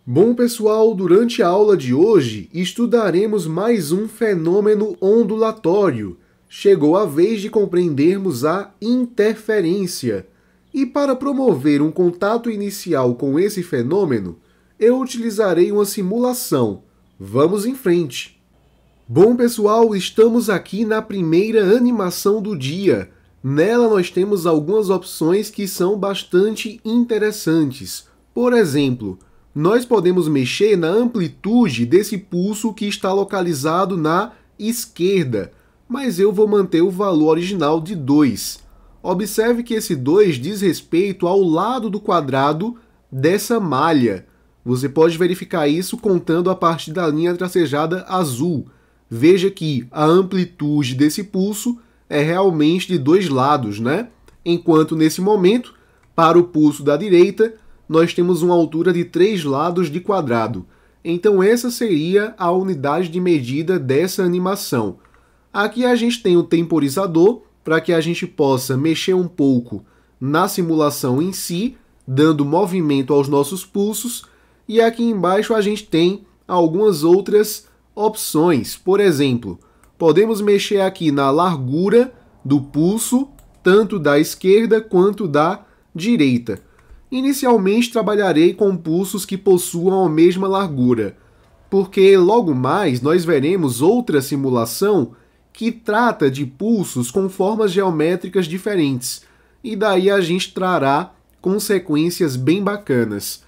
Bom, pessoal, durante a aula de hoje estudaremos mais um fenômeno ondulatório. Chegou a vez de compreendermos a interferência. E para promover um contato inicial com esse fenômeno, eu utilizarei uma simulação. Vamos em frente. Bom, pessoal, estamos aqui na primeira animação do dia. Nela nós temos algumas opções que são bastante interessantes. Por exemplo, nós podemos mexer na amplitude desse pulso que está localizado na esquerda, mas eu vou manter o valor original de 2. Observe que esse 2 diz respeito ao lado do quadrado dessa malha. Você pode verificar isso contando a partir da linha tracejada azul. Veja que a amplitude desse pulso é realmente de 2 lados, né? Enquanto nesse momento, para o pulso da direita, nós temos uma altura de 3 lados de quadrado. Então essa seria a unidade de medida dessa animação. Aqui a gente tem o temporizador, para que a gente possa mexer um pouco na simulação em si, dando movimento aos nossos pulsos. E aqui embaixo a gente tem algumas outras opções. Por exemplo, podemos mexer aqui na largura do pulso, tanto da esquerda quanto da direita. Inicialmente trabalharei com pulsos que possuam a mesma largura, porque logo mais nós veremos outra simulação que trata de pulsos com formas geométricas diferentes, e daí a gente trará consequências bem bacanas.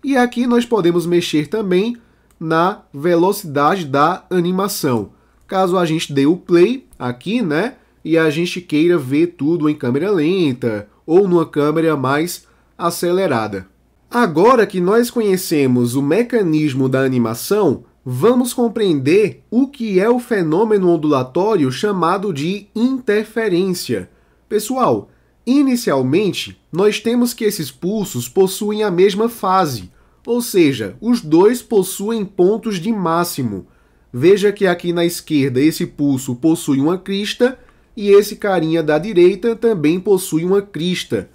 E aqui nós podemos mexer também na velocidade da animação. Caso a gente dê o play aqui, né, e a gente queira ver tudo em câmera lenta ou numa câmera mais acelerada. Agora que nós conhecemos o mecanismo da animação, vamos compreender o que é o fenômeno ondulatório chamado de interferência. Pessoal, inicialmente, nós temos que esses pulsos possuem a mesma fase, ou seja, os dois possuem pontos de máximo. Veja que aqui na esquerda esse pulso possui uma crista e esse carinha da direita também possui uma crista.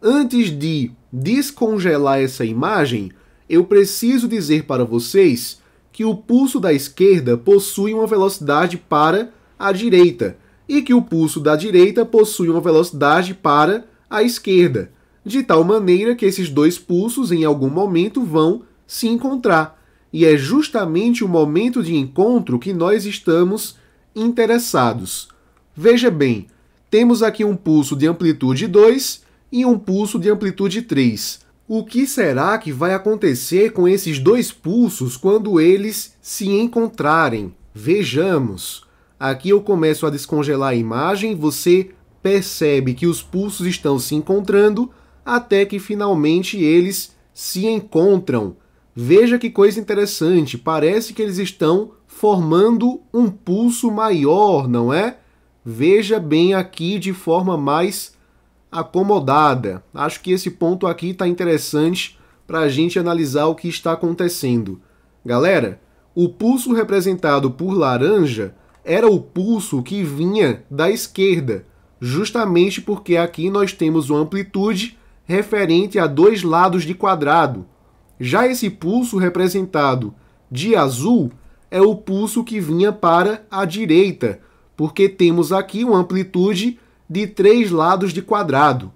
Antes de descongelar essa imagem, eu preciso dizer para vocês que o pulso da esquerda possui uma velocidade para a direita e que o pulso da direita possui uma velocidade para a esquerda, de tal maneira que esses dois pulsos em algum momento vão se encontrar. E é justamente o momento de encontro que nós estamos interessados. Veja bem, temos aqui um pulso de amplitude 2 e um pulso de amplitude 3. O que será que vai acontecer com esses dois pulsos quando eles se encontrarem? Vejamos. Aqui eu começo a descongelar a imagem, você percebe que os pulsos estão se encontrando até que finalmente eles se encontram. Veja que coisa interessante, parece que eles estão formando um pulso maior, não é? Veja bem aqui de forma mais acomodada. Acho que esse ponto aqui está interessante para a gente analisar o que está acontecendo. Galera, o pulso representado por laranja era o pulso que vinha da esquerda, justamente porque aqui nós temos uma amplitude referente a 2 lados de quadrado. Já esse pulso representado de azul é o pulso que vinha para a direita, porque temos aqui uma amplitude de 3 lados de quadrado.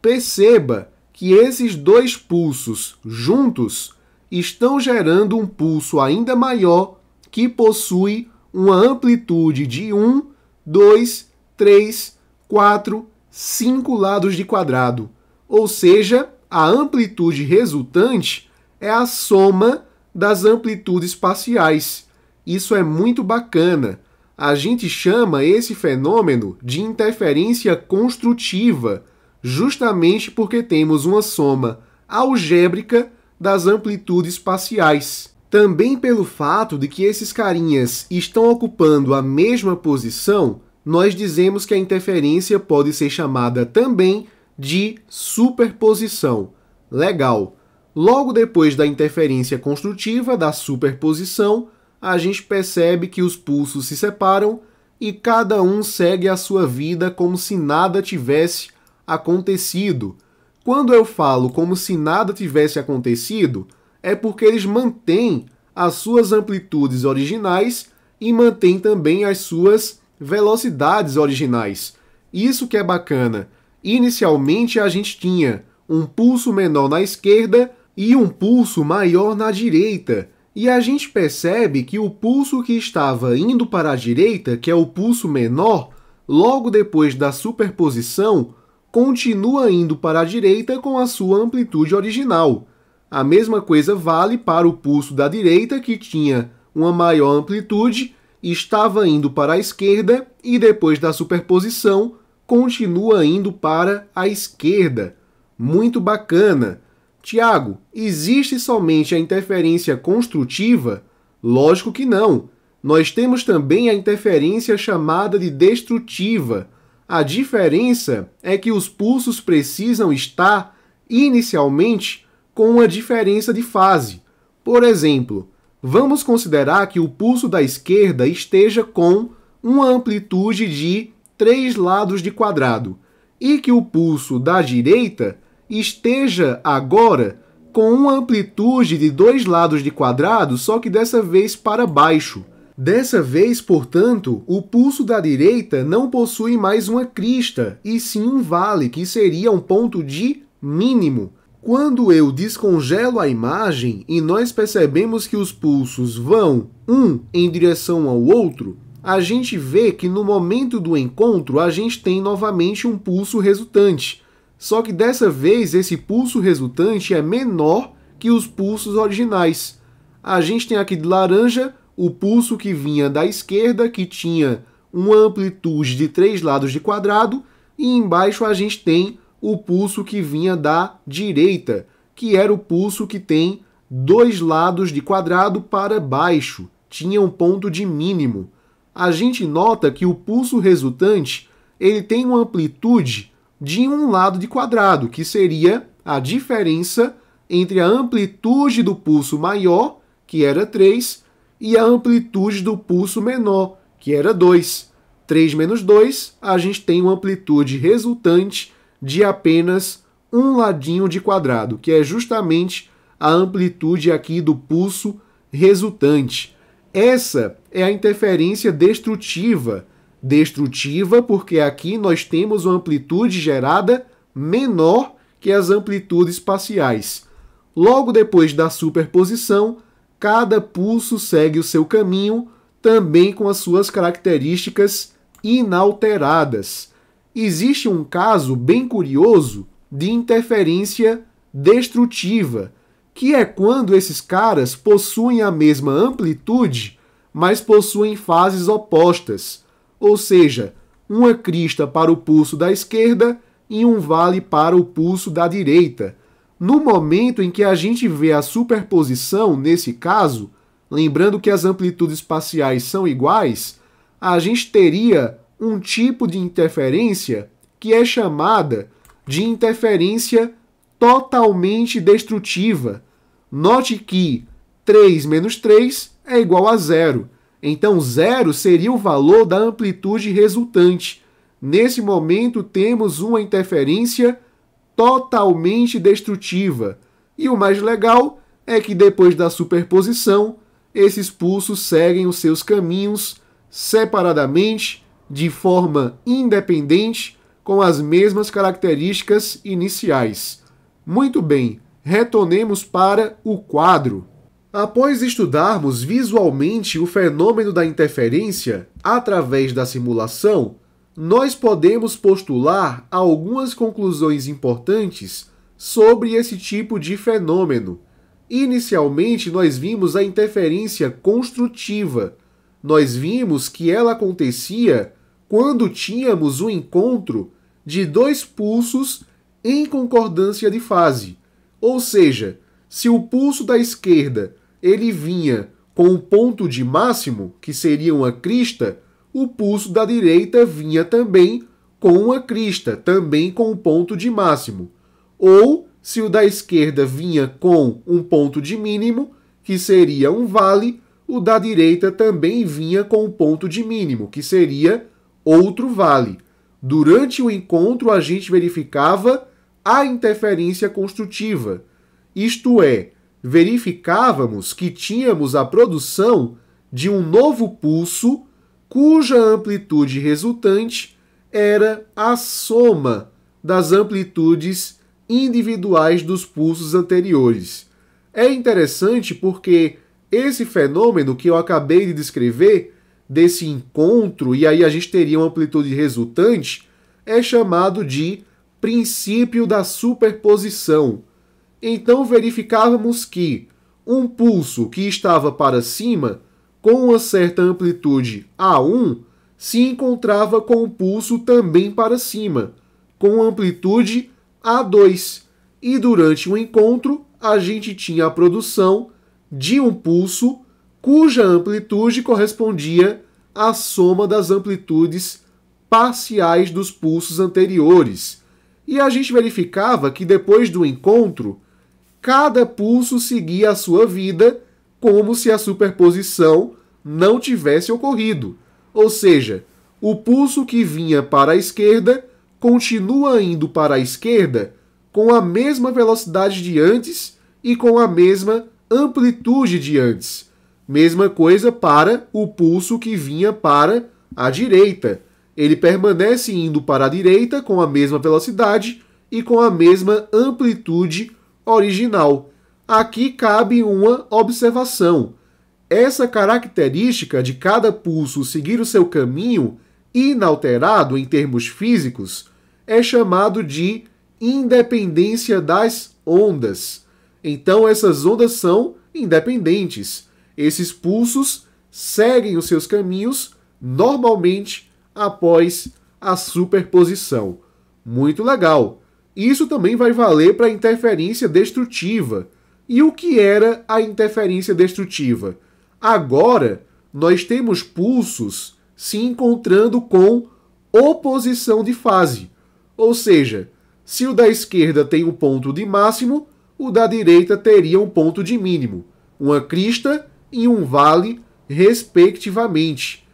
Perceba que esses dois pulsos juntos estão gerando um pulso ainda maior que possui uma amplitude de 1, 2, 3, 4, 5 lados de quadrado. Ou seja, a amplitude resultante é a soma das amplitudes parciais. Isso é muito bacana. A gente chama esse fenômeno de interferência construtiva, justamente porque temos uma soma algébrica das amplitudes parciais. Também pelo fato de que esses carinhas estão ocupando a mesma posição, nós dizemos que a interferência pode ser chamada também de superposição. Legal! Logo depois da interferência construtiva, da superposição, a gente percebe que os pulsos se separam e cada um segue a sua vida como se nada tivesse acontecido. Quando eu falo como se nada tivesse acontecido, é porque eles mantêm as suas amplitudes originais e mantêm também as suas velocidades originais. Isso que é bacana. Inicialmente a gente tinha um pulso menor na esquerda e um pulso maior na direita. E a gente percebe que o pulso que estava indo para a direita, que é o pulso menor, logo depois da superposição, continua indo para a direita com a sua amplitude original. A mesma coisa vale para o pulso da direita, que tinha uma maior amplitude, estava indo para a esquerda e depois da superposição continua indo para a esquerda. Muito bacana. Tiago, existe somente a interferência construtiva? Lógico que não. Nós temos também a interferência chamada de destrutiva. A diferença é que os pulsos precisam estar, inicialmente, com uma diferença de fase. Por exemplo, vamos considerar que o pulso da esquerda esteja com uma amplitude de 3 lados de quadrado e que o pulso da direita esteja agora com uma amplitude de 2 lados de quadrado, só que dessa vez para baixo. Dessa vez, portanto, o pulso da direita não possui mais uma crista, e sim um vale, que seria um ponto de mínimo. Quando eu descongelo a imagem e nós percebemos que os pulsos vão um em direção ao outro, a gente vê que no momento do encontro a gente tem novamente um pulso resultante. Só que dessa vez esse pulso resultante é menor que os pulsos originais. A gente tem aqui de laranja o pulso que vinha da esquerda, que tinha uma amplitude de 3 lados de quadrado, e embaixo a gente tem o pulso que vinha da direita, que era o pulso que tem 2 lados de quadrado para baixo, tinha um ponto de mínimo. A gente nota que o pulso resultante ele tem uma amplitude de 1 lado de quadrado, que seria a diferença entre a amplitude do pulso maior, que era 3, e a amplitude do pulso menor, que era 2. 3 menos 2, a gente tem uma amplitude resultante de apenas 1 ladinho de quadrado, que é justamente a amplitude aqui do pulso resultante. Essa é a interferência destrutiva. Destrutiva porque aqui nós temos uma amplitude gerada menor que as amplitudes parciais. Logo depois da superposição, cada pulso segue o seu caminho, também com as suas características inalteradas. Existe um caso bem curioso de interferência destrutiva, que é quando esses caras possuem a mesma amplitude, mas possuem fases opostas, ou seja, uma crista para o pulso da esquerda e um vale para o pulso da direita. No momento em que a gente vê a superposição, nesse caso, lembrando que as amplitudes parciais são iguais, a gente teria um tipo de interferência que é chamada de interferência totalmente destrutiva. Note que 3 menos 3 é igual a 0. Então, 0 seria o valor da amplitude resultante. Nesse momento, temos uma interferência totalmente destrutiva. E o mais legal é que depois da superposição, esses pulsos seguem os seus caminhos separadamente, de forma independente, com as mesmas características iniciais. Muito bem, retornemos para o quadro. Após estudarmos visualmente o fenômeno da interferência através da simulação, nós podemos postular algumas conclusões importantes sobre esse tipo de fenômeno. Inicialmente, nós vimos a interferência construtiva. Nós vimos que ela acontecia quando tínhamos um encontro de 2 pulsos em concordância de fase. Ou seja, se o pulso da esquerda ele vinha com um ponto de máximo, que seria uma crista, o pulso da direita vinha também com uma crista, também com um ponto de máximo. Ou, se o da esquerda vinha com um ponto de mínimo, que seria um vale, o da direita também vinha com um ponto de mínimo, que seria outro vale. Durante o encontro, a gente verificava a interferência construtiva. Isto é, verificávamos que tínhamos a produção de um novo pulso cuja amplitude resultante era a soma das amplitudes individuais dos pulsos anteriores. É interessante porque esse fenômeno que eu acabei de descrever, desse encontro, e aí a gente teria uma amplitude resultante, é chamado de princípio da superposição. Então verificávamos que um pulso que estava para cima, com uma certa amplitude A1, se encontrava com um pulso também para cima, com amplitude A2. E durante o encontro, a gente tinha a produção de um pulso cuja amplitude correspondia à soma das amplitudes parciais dos pulsos anteriores. E a gente verificava que depois do encontro, cada pulso seguia a sua vida como se a superposição não tivesse ocorrido. Ou seja, o pulso que vinha para a esquerda continua indo para a esquerda com a mesma velocidade de antes e com a mesma amplitude de antes. Mesma coisa para o pulso que vinha para a direita. Ele permanece indo para a direita com a mesma velocidade e com a mesma amplitude original. Aqui cabe uma observação. Essa característica de cada pulso seguir o seu caminho inalterado em termos físicos é chamado de independência das ondas. Então essas ondas são independentes. Esses pulsos seguem os seus caminhos normalmente após a superposição. Muito legal. Isso também vai valer para a interferência destrutiva. E o que era a interferência destrutiva? Agora, nós temos pulsos se encontrando com oposição de fase. Ou seja, se o da esquerda tem um ponto de máximo, o da direita teria um ponto de mínimo, uma crista e um vale, respectivamente.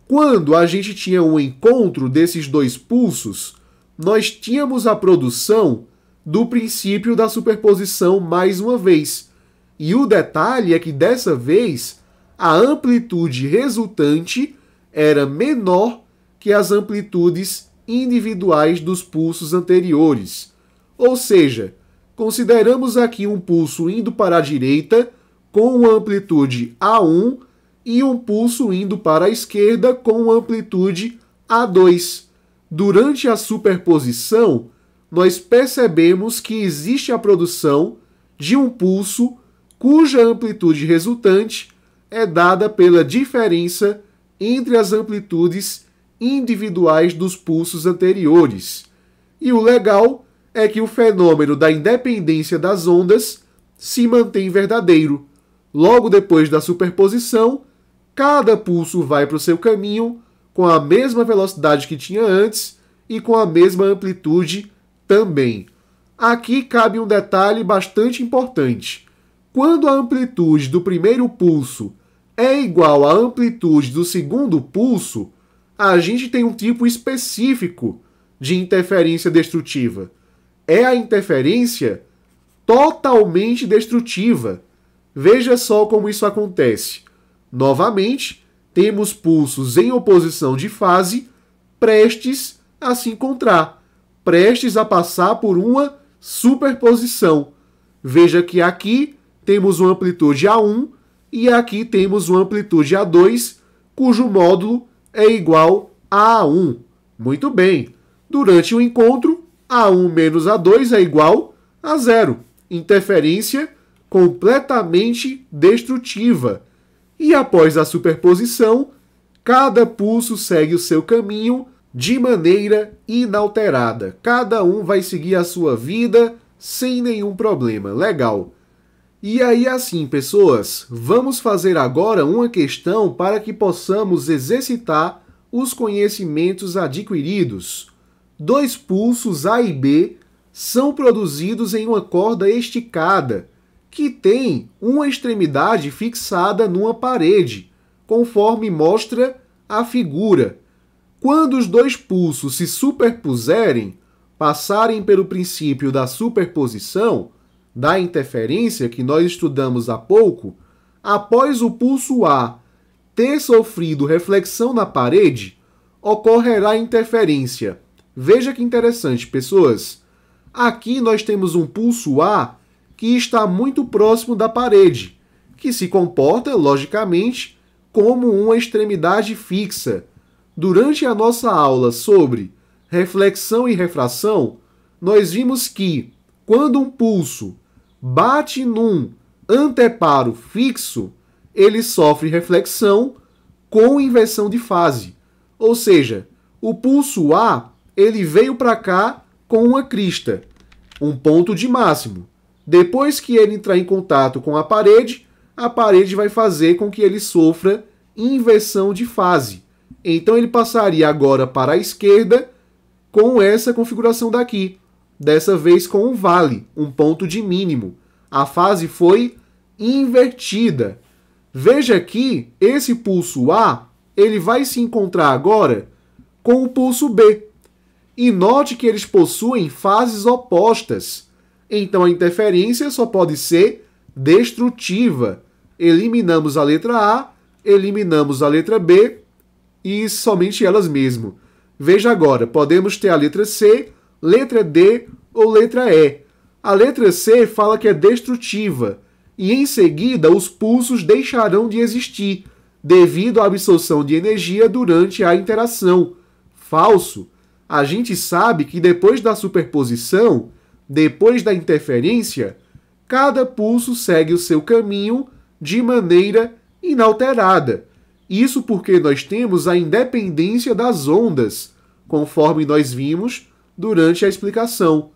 Quando a gente tinha um encontro desses dois pulsos, nós tínhamos a produção do princípio da superposição mais uma vez. E o detalhe é que dessa vez a amplitude resultante era menor que as amplitudes individuais dos pulsos anteriores. Ou seja, consideramos aqui um pulso indo para a direita com uma amplitude A1 e um pulso indo para a esquerda com uma amplitude A2. Durante a superposição, nós percebemos que existe a produção de um pulso cuja amplitude resultante é dada pela diferença entre as amplitudes individuais dos pulsos anteriores. E o legal é que o fenômeno da independência das ondas se mantém verdadeiro. Logo depois da superposição, cada pulso vai para o seu caminho com a mesma velocidade que tinha antes e com a mesma amplitude também. Aqui cabe um detalhe bastante importante. Quando a amplitude do primeiro pulso é igual à amplitude do segundo pulso, a gente tem um tipo específico de interferência destrutiva. É a interferência totalmente destrutiva. Veja só como isso acontece. Novamente, temos pulsos em oposição de fase prestes a se encontrar, prestes a passar por uma superposição. Veja que aqui temos uma amplitude A1 e aqui temos uma amplitude A2, cujo módulo é igual a A1. Muito bem. Durante o encontro, A1 menos A2 é igual a zero. Interferência completamente destrutiva. E após a superposição, cada pulso segue o seu caminho de maneira inalterada. Cada um vai seguir a sua vida sem nenhum problema. Legal. E aí assim, pessoas, vamos fazer agora uma questão para que possamos exercitar os conhecimentos adquiridos. Dois pulsos A e B são produzidos em uma corda esticada, que tem uma extremidade fixada numa parede, conforme mostra a figura. Quando os dois pulsos se superpuserem, passarem pelo princípio da superposição, da interferência que nós estudamos há pouco, após o pulso A ter sofrido reflexão na parede, ocorrerá interferência. Veja que interessante, pessoas. Aqui nós temos um pulso A que está muito próximo da parede, que se comporta, logicamente, como uma extremidade fixa. Durante a nossa aula sobre reflexão e refração, nós vimos que, quando um pulso bate num anteparo fixo, ele sofre reflexão com inversão de fase. Ou seja, o pulso A ele veio para cá com uma crista, um ponto de máximo. Depois que ele entrar em contato com a parede vai fazer com que ele sofra inversão de fase. Então ele passaria agora para a esquerda com essa configuração daqui. Dessa vez com um vale, um ponto de mínimo. A fase foi invertida. Veja que esse pulso A ele vai se encontrar agora com o pulso B. E note que eles possuem fases opostas. Então a interferência só pode ser destrutiva. Eliminamos a letra A, eliminamos a letra B e somente elas mesmo. Veja agora, podemos ter a letra C, letra D ou letra E. A letra C fala que é destrutiva e em seguida os pulsos deixarão de existir devido à absorção de energia durante a interação. Falso. A gente sabe que depois da superposição, depois da interferência, cada pulso segue o seu caminho de maneira inalterada. Isso porque nós temos a independência das ondas, conforme nós vimos durante a explicação.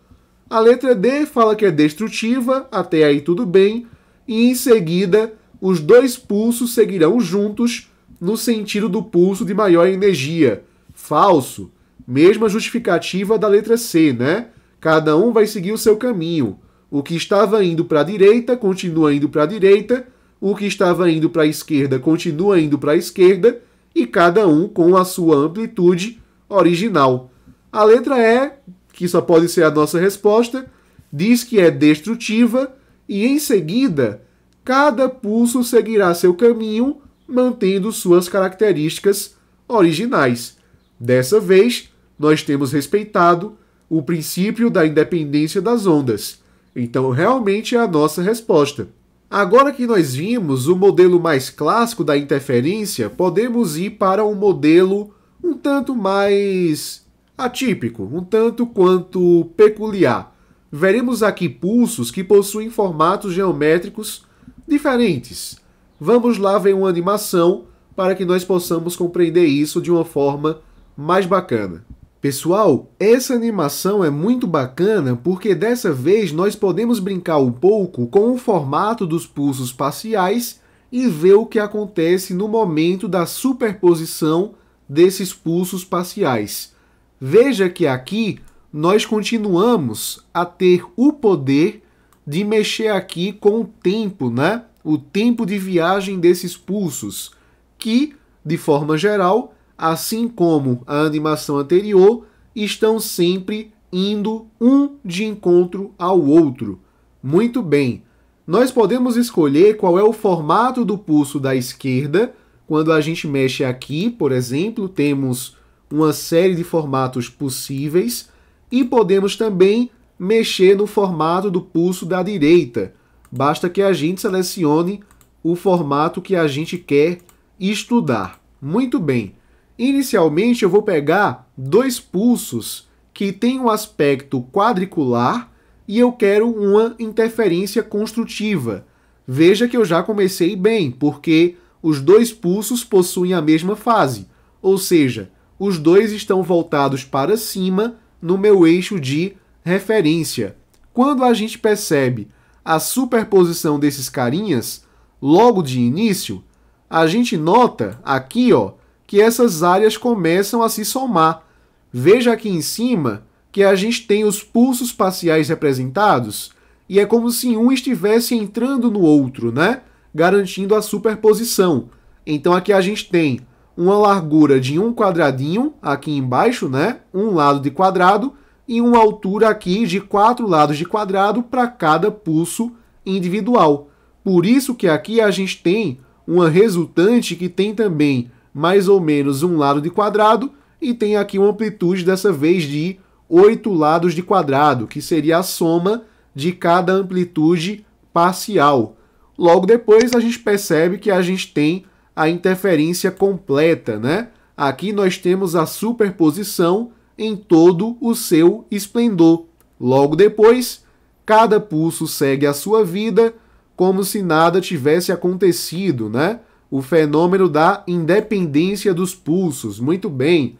A letra D fala que é destrutiva, até aí tudo bem, e em seguida os dois pulsos seguirão juntos no sentido do pulso de maior energia. Falso. Mesma justificativa da letra C, né? Cada um vai seguir o seu caminho. O que estava indo para a direita continua indo para a direita, o que estava indo para a esquerda continua indo para a esquerda, e cada um com a sua amplitude original. A letra E, que só pode ser a nossa resposta, diz que é destrutiva, e em seguida, cada pulso seguirá seu caminho, mantendo suas características originais. Dessa vez, nós temos respeitado o princípio da independência das ondas. Então, realmente é a nossa resposta. Agora que nós vimos o modelo mais clássico da interferência, podemos ir para um modelo um tanto mais atípico, um tanto quanto peculiar. Veremos aqui pulsos que possuem formatos geométricos diferentes. Vamos lá ver uma animação para que nós possamos compreender isso de uma forma mais bacana. Pessoal, essa animação é muito bacana porque dessa vez nós podemos brincar um pouco com o formato dos pulsos parciais e ver o que acontece no momento da superposição desses pulsos parciais. Veja que aqui nós continuamos a ter o poder de mexer aqui com o tempo, né? O tempo de viagem desses pulsos, que, de forma geral, assim como a animação anterior, estão sempre indo um de encontro ao outro. Muito bem. Nós podemos escolher qual é o formato do pulso da esquerda. Quando a gente mexe aqui, por exemplo, temos uma série de formatos possíveis e podemos também mexer no formato do pulso da direita. Basta que a gente selecione o formato que a gente quer estudar. Muito bem. Inicialmente eu vou pegar dois pulsos que têm um aspecto quadricular e eu quero uma interferência construtiva. Veja que eu já comecei bem, porque os dois pulsos possuem a mesma fase, ou seja, os dois estão voltados para cima no meu eixo de referência. Quando a gente percebe a superposição desses carinhas, logo de início, a gente nota aqui, ó, que essas áreas começam a se somar. Veja aqui em cima que a gente tem os pulsos parciais representados e é como se um estivesse entrando no outro, né? Garantindo a superposição. Então aqui a gente tem uma largura de um quadradinho aqui embaixo, né? Um lado de quadrado e uma altura aqui de 4 lados de quadrado para cada pulso individual. Por isso que aqui a gente tem uma resultante que tem também mais ou menos um lado de quadrado e tem aqui uma amplitude dessa vez de 8 lados de quadrado, que seria a soma de cada amplitude parcial. Logo depois a gente percebe que a gente tem a interferência completa, né? Aqui nós temos a superposição em todo o seu esplendor. Logo depois, cada pulso segue a sua vida como se nada tivesse acontecido, né? O fenômeno da independência dos pulsos. Muito bem.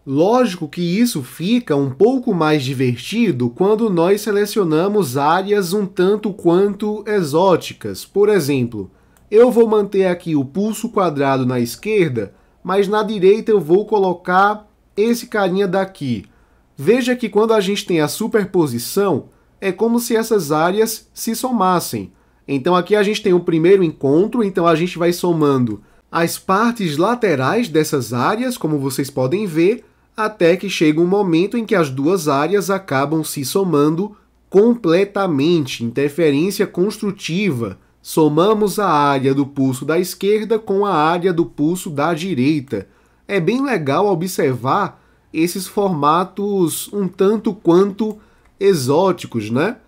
Lógico que isso fica um pouco mais divertido quando nós selecionamos áreas um tanto quanto exóticas. Por exemplo, eu vou manter aqui o pulso quadrado na esquerda, mas na direita eu vou colocar esse carinha daqui. Veja que quando a gente tem a superposição, é como se essas áreas se somassem. Então aqui a gente tem o primeiro encontro, então a gente vai somando as partes laterais dessas áreas, como vocês podem ver, até que chega um momento em que as duas áreas acabam se somando completamente. Interferência construtiva. Somamos a área do pulso da esquerda com a área do pulso da direita. É bem legal observar esses formatos um tanto quanto exóticos, né?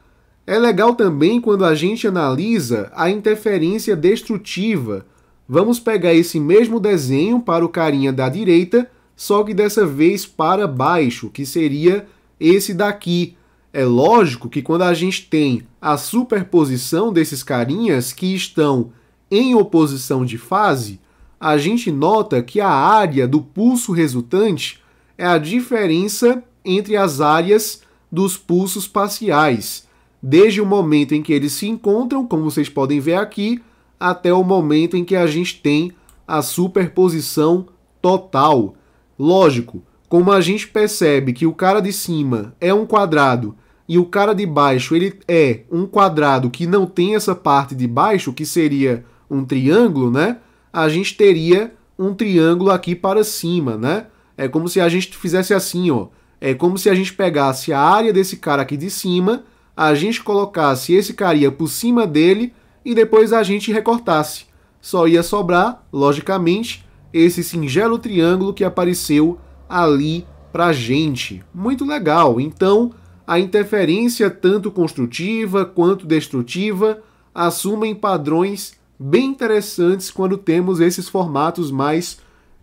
É legal também quando a gente analisa a interferência destrutiva. Vamos pegar esse mesmo desenho para o carinha da direita, só que dessa vez para baixo, que seria esse daqui. É lógico que quando a gente tem a superposição desses carinhas que estão em oposição de fase, a gente nota que a área do pulso resultante é a diferença entre as áreas dos pulsos parciais, desde o momento em que eles se encontram, como vocês podem ver aqui, até o momento em que a gente tem a superposição total. Lógico, como a gente percebe que o cara de cima é um quadrado e o cara de baixo ele é um quadrado que não tem essa parte de baixo, que seria um triângulo, né? A gente teria um triângulo aqui para cima, né? É como se a gente fizesse assim, ó. É como se a gente pegasse a área desse cara aqui de cima, a gente colocasse esse carinha por cima dele e depois a gente recortasse. Só ia sobrar, logicamente, esse singelo triângulo que apareceu ali pra gente. Muito legal. Então, a interferência tanto construtiva quanto destrutiva assumem padrões bem interessantes quando temos esses formatos mais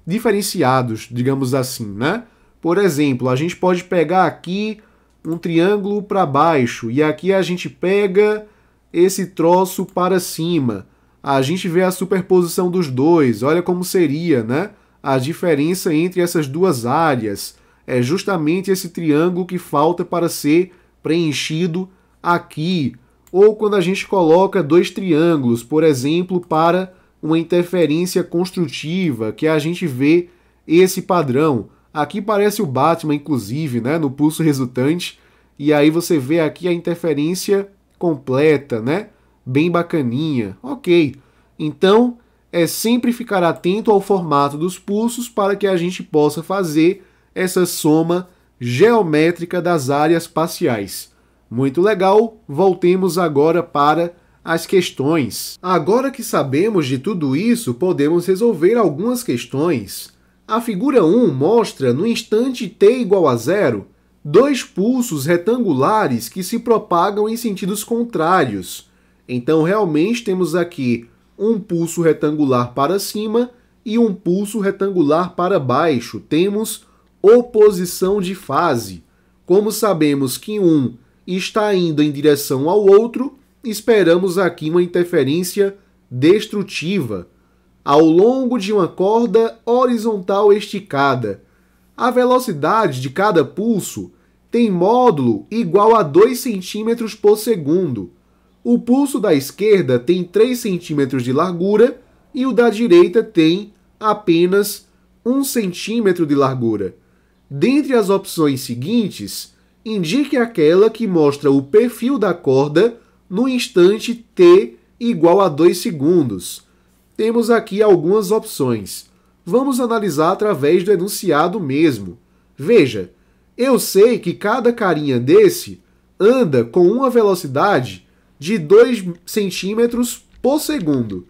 diferenciados, digamos assim, né? Por exemplo, a gente pode pegar aqui um triângulo para baixo e aqui a gente pega esse troço para cima. A gente vê a superposição dos dois, olha como seria, né? A diferença entre essas duas áreas é justamente esse triângulo que falta para ser preenchido aqui. Ou quando a gente coloca dois triângulos, por exemplo, para uma interferência construtiva, que a gente vê esse padrão. Aqui parece o Batman, inclusive, né? No pulso resultante. E aí você vê aqui a interferência completa, né? Bem bacaninha. Ok. Então, é sempre ficar atento ao formato dos pulsos para que a gente possa fazer essa soma geométrica das áreas parciais. Muito legal. Voltemos agora para as questões. Agora que sabemos de tudo isso, podemos resolver algumas questões. A figura 1 mostra, no instante t igual a 0, dois pulsos retangulares que se propagam em sentidos contrários. Então, realmente, temos aqui um pulso retangular para cima e um pulso retangular para baixo. Temos oposição de fase. Como sabemos que um está indo em direção ao outro, esperamos aqui uma interferência destrutiva. Ao longo de uma corda horizontal esticada, a velocidade de cada pulso tem módulo igual a 2 cm por segundo. O pulso da esquerda tem 3 cm de largura e o da direita tem apenas 1 cm de largura. Dentre as opções seguintes, indique aquela que mostra o perfil da corda no instante t igual a 2 segundos. Temos aqui algumas opções. Vamos analisar através do enunciado mesmo. Veja, Eu sei que cada carinha desse anda com uma velocidade de 2 centímetros por segundo.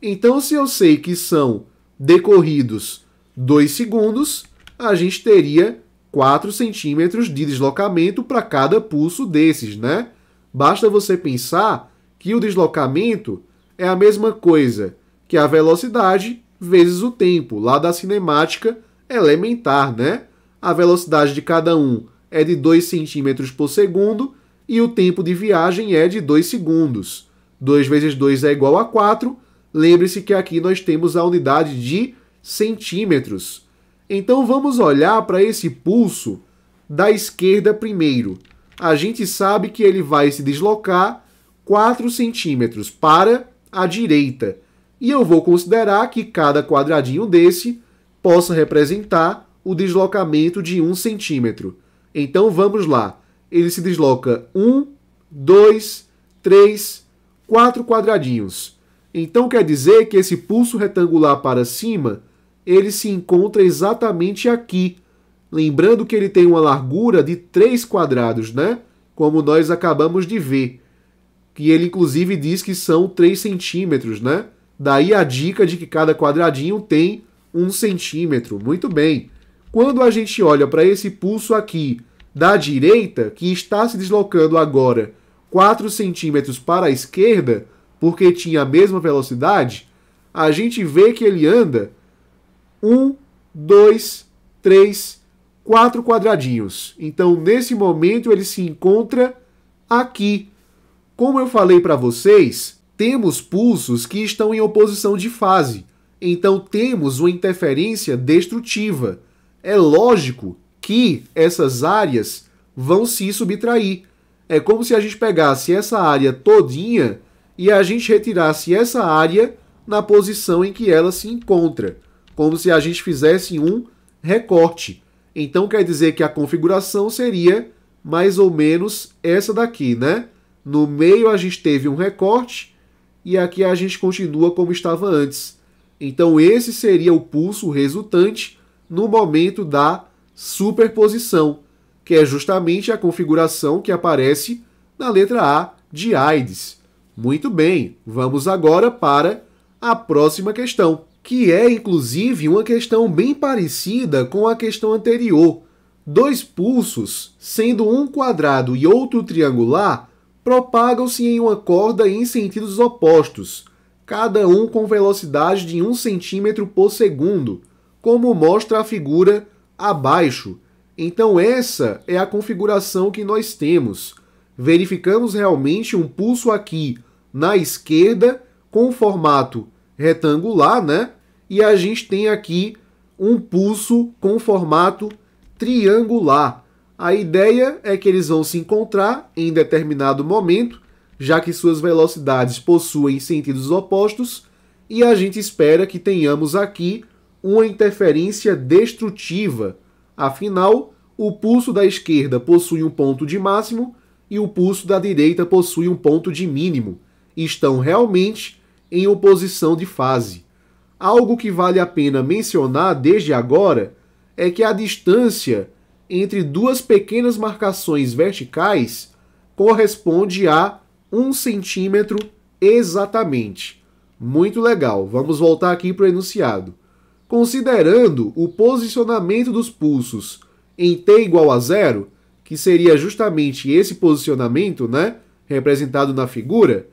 Então, se eu sei que são decorridos 2 segundos, a gente teria 4 centímetros de deslocamento para cada pulso desses, né? Basta você pensar que o deslocamento é a mesma coisa que a velocidade vezes o tempo, lá da cinemática elementar, né? A velocidade de cada um é de 2 centímetros por segundo e o tempo de viagem é de 2 segundos. 2 vezes 2 é igual a 4. Lembre-se que aqui nós temos a unidade de centímetros. Então vamos olhar para esse pulso da esquerda primeiro. A gente sabe que ele vai se deslocar 4 centímetros para a direita. E eu vou considerar que cada quadradinho desse possa representar o deslocamento de 1 centímetro. Então vamos lá. Ele se desloca 1, 2, 3, 4 quadradinhos. Então quer dizer que esse pulso retangular para cima, ele se encontra exatamente aqui. Lembrando que ele tem uma largura de 3 quadrados, né? Como nós acabamos de ver. Que ele inclusive diz que são 3 centímetros, né? Daí a dica de que cada quadradinho tem 1 centímetro. Muito bem. Quando a gente olha para esse pulso aqui da direita, que está se deslocando agora 4 centímetros para a esquerda, porque tinha a mesma velocidade, a gente vê que ele anda 1, 2, 3, 4 quadradinhos. Então, nesse momento, ele se encontra aqui. Como eu falei para vocês, temos pulsos que estão em oposição de fase. Então, temos uma interferência destrutiva. É lógico que essas áreas vão se subtrair. É como se a gente pegasse essa área todinha e a gente retirasse essa área na posição em que ela se encontra. Como se a gente fizesse um recorte. Então quer dizer que a configuração seria mais ou menos essa daqui, né? No meio a gente teve um recorte e aqui a gente continua como estava antes. Então esse seria o pulso resultante no momento da superposição, que é justamente a configuração que aparece na letra A de AIDS. Muito bem, vamos agora para a próxima questão, que é inclusive uma questão bem parecida com a questão anterior. 2 pulsos, sendo um quadrado e outro triangular, propagam-se em uma corda em sentidos opostos, cada um com velocidade de 1 centímetro por segundo, como mostra a figura abaixo. Então essa é a configuração que nós temos. Verificamos realmente um pulso aqui na esquerda com formato retangular, né? E a gente tem aqui um pulso com formato triangular. A ideia é que eles vão se encontrar em determinado momento, já que suas velocidades possuem sentidos opostos, e a gente espera que tenhamos aqui uma interferência destrutiva. Afinal, o pulso da esquerda possui um ponto de máximo e o pulso da direita possui um ponto de mínimo. Estão realmente em oposição de fase. Algo que vale a pena mencionar desde agora é que a distância entre duas pequenas marcações verticais corresponde a 1 centímetro exatamente. Muito legal. Vamos voltar aqui para o enunciado. Considerando o posicionamento dos pulsos em t igual a 0, que seria justamente esse posicionamento, né, representado na figura,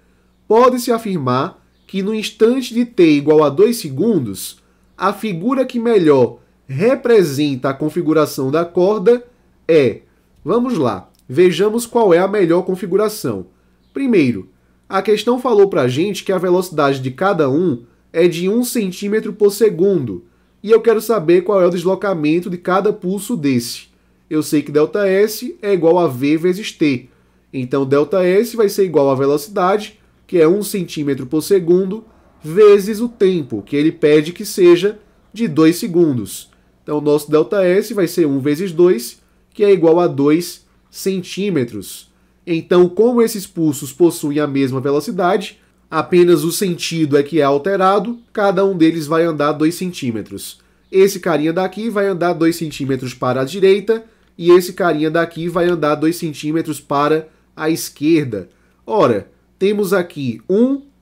pode-se afirmar que no instante de t igual a 2 segundos, a figura que melhor representa a configuração da corda é... Vamos lá, vejamos qual é a melhor configuração. Primeiro, a questão falou para a gente que a velocidade de cada um é de 1 centímetro por segundo, e eu quero saber qual é o deslocamento de cada pulso desse. Eu sei que ΔS é igual a V vezes T, então ΔS vai ser igual à velocidade, que é 1 centímetro por segundo, vezes o tempo, que ele pede que seja de 2 segundos. Então, o nosso ΔS vai ser 1 vezes 2, que é igual a 2 centímetros. Então, como esses pulsos possuem a mesma velocidade, apenas o sentido é que é alterado, cada um deles vai andar 2 centímetros. Esse carinha daqui vai andar 2 centímetros para a direita e esse carinha daqui vai andar 2 centímetros para a esquerda. Ora, temos aqui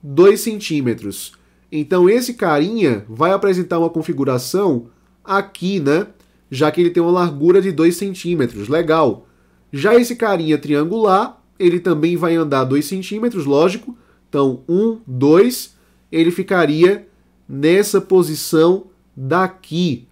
2 centímetros. Então esse carinha vai apresentar uma configuração aqui, né? Já que ele tem uma largura de 2 centímetros. Legal. Já esse carinha triangular, ele também vai andar 2 centímetros, lógico. Então 2, ele ficaria nessa posição daqui.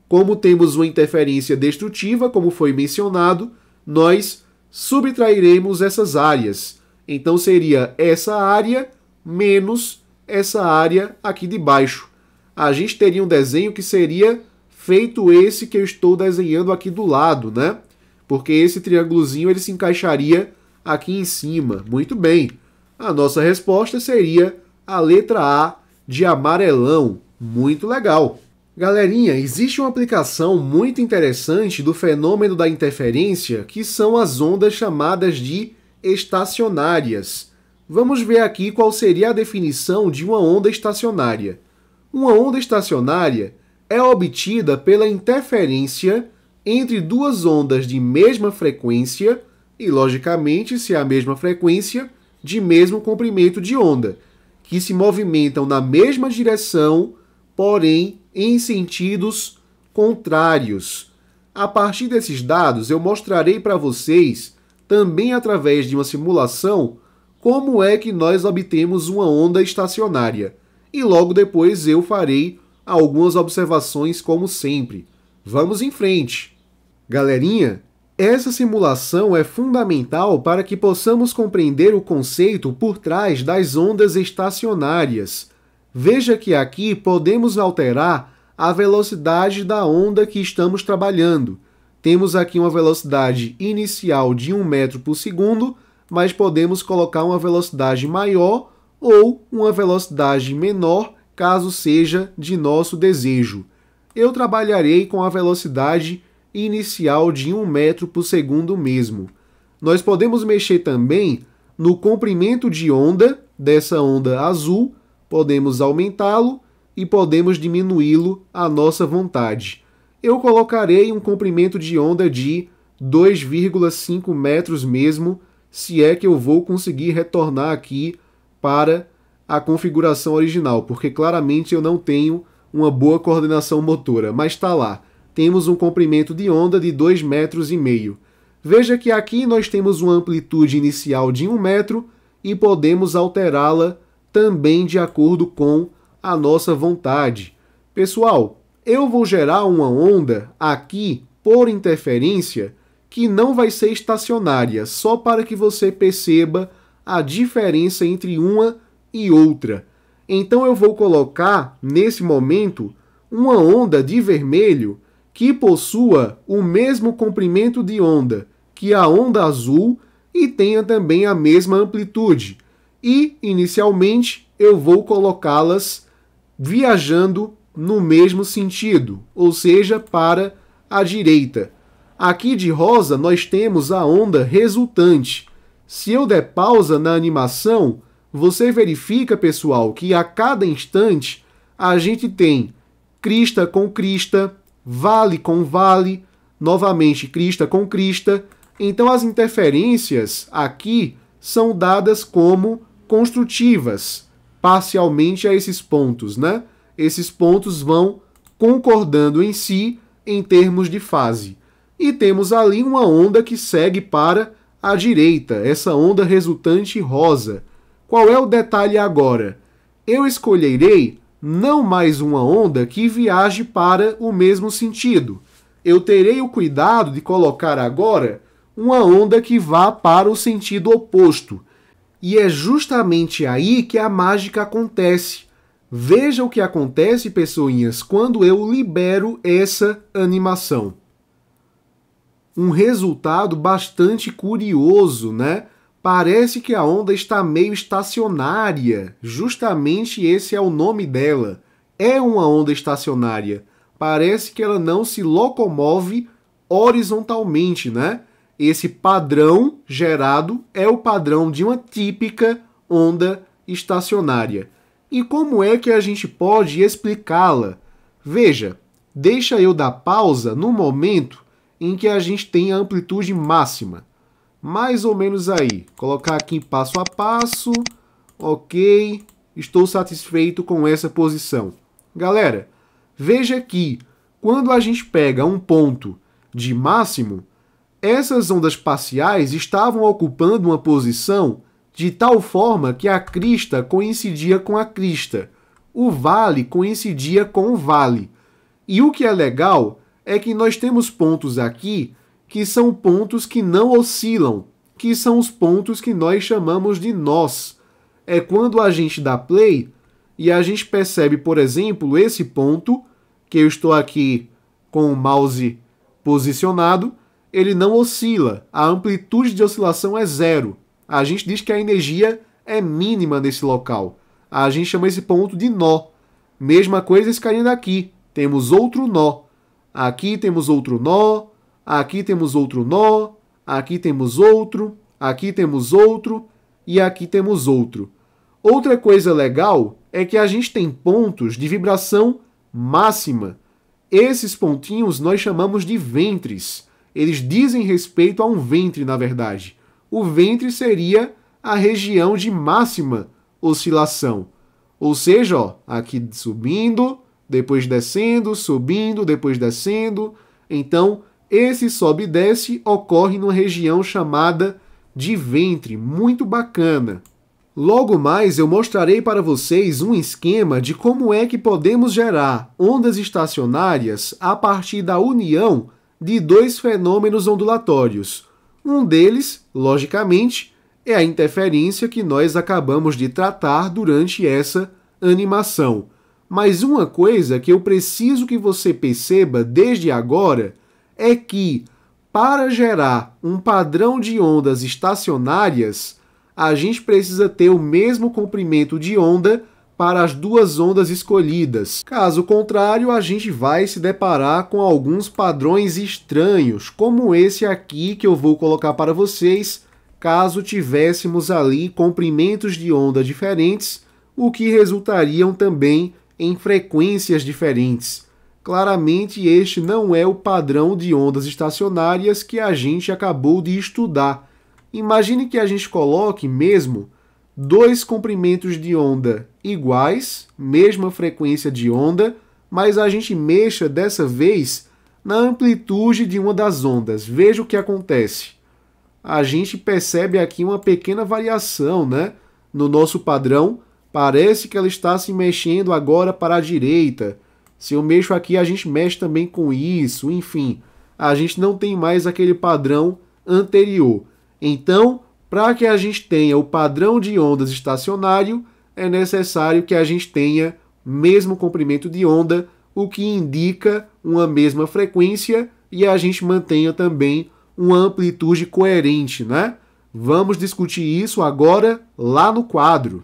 Como temos uma interferência destrutiva, como foi mencionado, nós subtrairemos essas áreas. Então seria essa área menos essa área aqui de baixo. A gente teria um desenho que seria feito esse que eu estou desenhando aqui do lado, né? Porque esse triângulozinho ele se encaixaria aqui em cima. Muito bem. A nossa resposta seria a letra A de amarelão. Muito legal. Galerinha, existe uma aplicação muito interessante do fenômeno da interferência, que são as ondas chamadas de estacionárias. Vamos ver aqui qual seria a definição de uma onda estacionária. Uma onda estacionária é obtida pela interferência entre duas ondas de mesma frequência e, logicamente, se é a mesma frequência, de mesmo comprimento de onda, que se movimentam na mesma direção, porém em sentidos contrários. A partir desses dados, eu mostrarei para vocês, também através de uma simulação, como é que nós obtemos uma onda estacionária. E logo depois eu farei algumas observações como sempre. Vamos em frente. Galerinha, essa simulação é fundamental para que possamos compreender o conceito por trás das ondas estacionárias. Veja que aqui podemos alterar a velocidade da onda que estamos trabalhando. Temos aqui uma velocidade inicial de 1 metro por segundo, mas podemos colocar uma velocidade maior ou uma velocidade menor, caso seja de nosso desejo. Eu trabalharei com a velocidade inicial de 1 metro por segundo mesmo. Nós podemos mexer também no comprimento de onda, dessa onda azul, podemos aumentá-lo e podemos diminuí-lo à nossa vontade. Eu colocarei um comprimento de onda de 2,5 metros mesmo, se é que eu vou conseguir retornar aqui para a configuração original, porque claramente eu não tenho uma boa coordenação motora, mas está lá. Temos um comprimento de onda de 2,5 metros. Veja que aqui nós temos uma amplitude inicial de 1 metro e podemos alterá-la também de acordo com a nossa vontade. Pessoal, eu vou gerar uma onda aqui por interferência que não vai ser estacionária, só para que você perceba a diferença entre uma e outra. Então eu vou colocar, nesse momento, uma onda de vermelho que possua o mesmo comprimento de onda que a onda azul e tenha também a mesma amplitude. E, inicialmente, eu vou colocá-las viajando no mesmo sentido, ou seja, para a direita. Aqui de rosa nós temos a onda resultante. Se eu der pausa na animação, você verifica, pessoal, que a cada instante a gente tem crista com crista, vale com vale, novamente crista com crista. Então as interferências aqui são dadas como construtivas, parcialmente a esses pontos, né? Esses pontos vão concordando em si em termos de fase. E temos ali uma onda que segue para a direita, essa onda resultante rosa. Qual é o detalhe agora? Eu escolherei não mais uma onda que viaje para o mesmo sentido. Eu terei o cuidado de colocar agora uma onda que vá para o sentido oposto. E é justamente aí que a mágica acontece. Veja o que acontece, pessoinhas, quando eu libero essa animação. Um resultado bastante curioso, né? Parece que a onda está meio estacionária. Justamente esse é o nome dela. É uma onda estacionária. Parece que ela não se locomove horizontalmente, né? Esse padrão gerado é o padrão de uma típica onda estacionária. E como é que a gente pode explicá-la? Veja, deixa eu dar pausa no momento em que a gente tem a amplitude máxima. Mais ou menos aí. Colocar aqui passo a passo. Ok. Estou satisfeito com essa posição. Galera, veja que quando a gente pega um ponto de máximo, essas ondas parciais estavam ocupando uma posição de tal forma que a crista coincidia com a crista, o vale coincidia com o vale. E o que é legal é que nós temos pontos aqui que são pontos que não oscilam, que são os pontos que nós chamamos de nós. É quando a gente dá play e a gente percebe, por exemplo, esse ponto, que eu estou aqui com o mouse posicionado, ele não oscila, a amplitude de oscilação é zero. A gente diz que a energia é mínima nesse local. A gente chama esse ponto de nó. Mesma coisa esse carinha daqui. Temos outro nó. Aqui temos outro nó. Aqui temos outro nó. Aqui temos outro. Aqui temos outro. E aqui temos outro. Outra coisa legal é que a gente tem pontos de vibração máxima. Esses pontinhos nós chamamos de ventres. Eles dizem respeito a um ventre, na verdade. O ventre seria a região de máxima oscilação. Ou seja, ó, aqui subindo, depois descendo, subindo, depois descendo. Então, esse sobe e desce ocorre numa região chamada de ventre. Muito bacana. Logo mais eu mostrarei para vocês um esquema de como é que podemos gerar ondas estacionárias a partir da união de dois fenômenos ondulatórios. Um deles, logicamente, é a interferência que nós acabamos de tratar durante essa animação. Mas uma coisa que eu preciso que você perceba desde agora é que, para gerar um padrão de ondas estacionárias, a gente precisa ter o mesmo comprimento de onda para as duas ondas escolhidas. Caso contrário, a gente vai se deparar com alguns padrões estranhos, como esse aqui que eu vou colocar para vocês, caso tivéssemos ali comprimentos de onda diferentes, o que resultariam também em frequências diferentes. Claramente, este não é o padrão de ondas estacionárias que a gente acabou de estudar. Imagine que a gente coloque mesmo dois comprimentos de onda iguais, mesma frequência de onda, mas a gente mexa dessa vez na amplitude de uma das ondas. Veja o que acontece. A gente percebe aqui uma pequena variação, né? No nosso padrão, parece que ela está se mexendo agora para a direita. Se eu mexo aqui, a gente mexe também com isso. Enfim, a gente não tem mais aquele padrão anterior. Então, para que a gente tenha o padrão de ondas estacionário, é necessário que a gente tenha mesmo comprimento de onda, o que indica uma mesma frequência e a gente mantenha também uma amplitude coerente, né? Vamos discutir isso agora lá no quadro.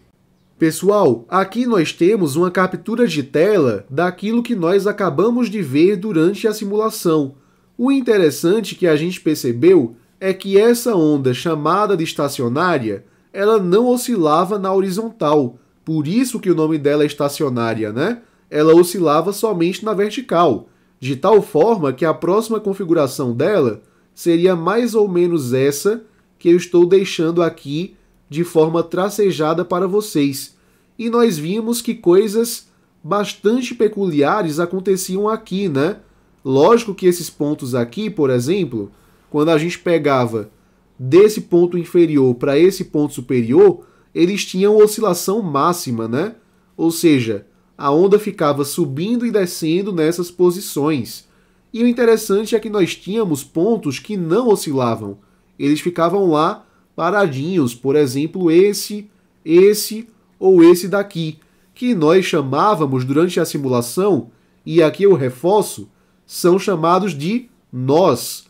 Pessoal, aqui nós temos uma captura de tela daquilo que nós acabamos de ver durante a simulação. O interessante que a gente percebeu é que essa onda chamada de estacionária, ela não oscilava na horizontal, por isso que o nome dela é estacionária, né? Ela oscilava somente na vertical, de tal forma que a próxima configuração dela seria mais ou menos essa que eu estou deixando aqui de forma tracejada para vocês. E nós vimos que coisas bastante peculiares aconteciam aqui, né? Lógico que esses pontos aqui, por exemplo, quando a gente pegava desse ponto inferior para esse ponto superior, eles tinham oscilação máxima, né? Ou seja, a onda ficava subindo e descendo nessas posições. E o interessante é que nós tínhamos pontos que não oscilavam. Eles ficavam lá paradinhos, por exemplo, esse ou esse daqui, que nós chamávamos durante a simulação, e aqui eu reforço, são chamados de nós.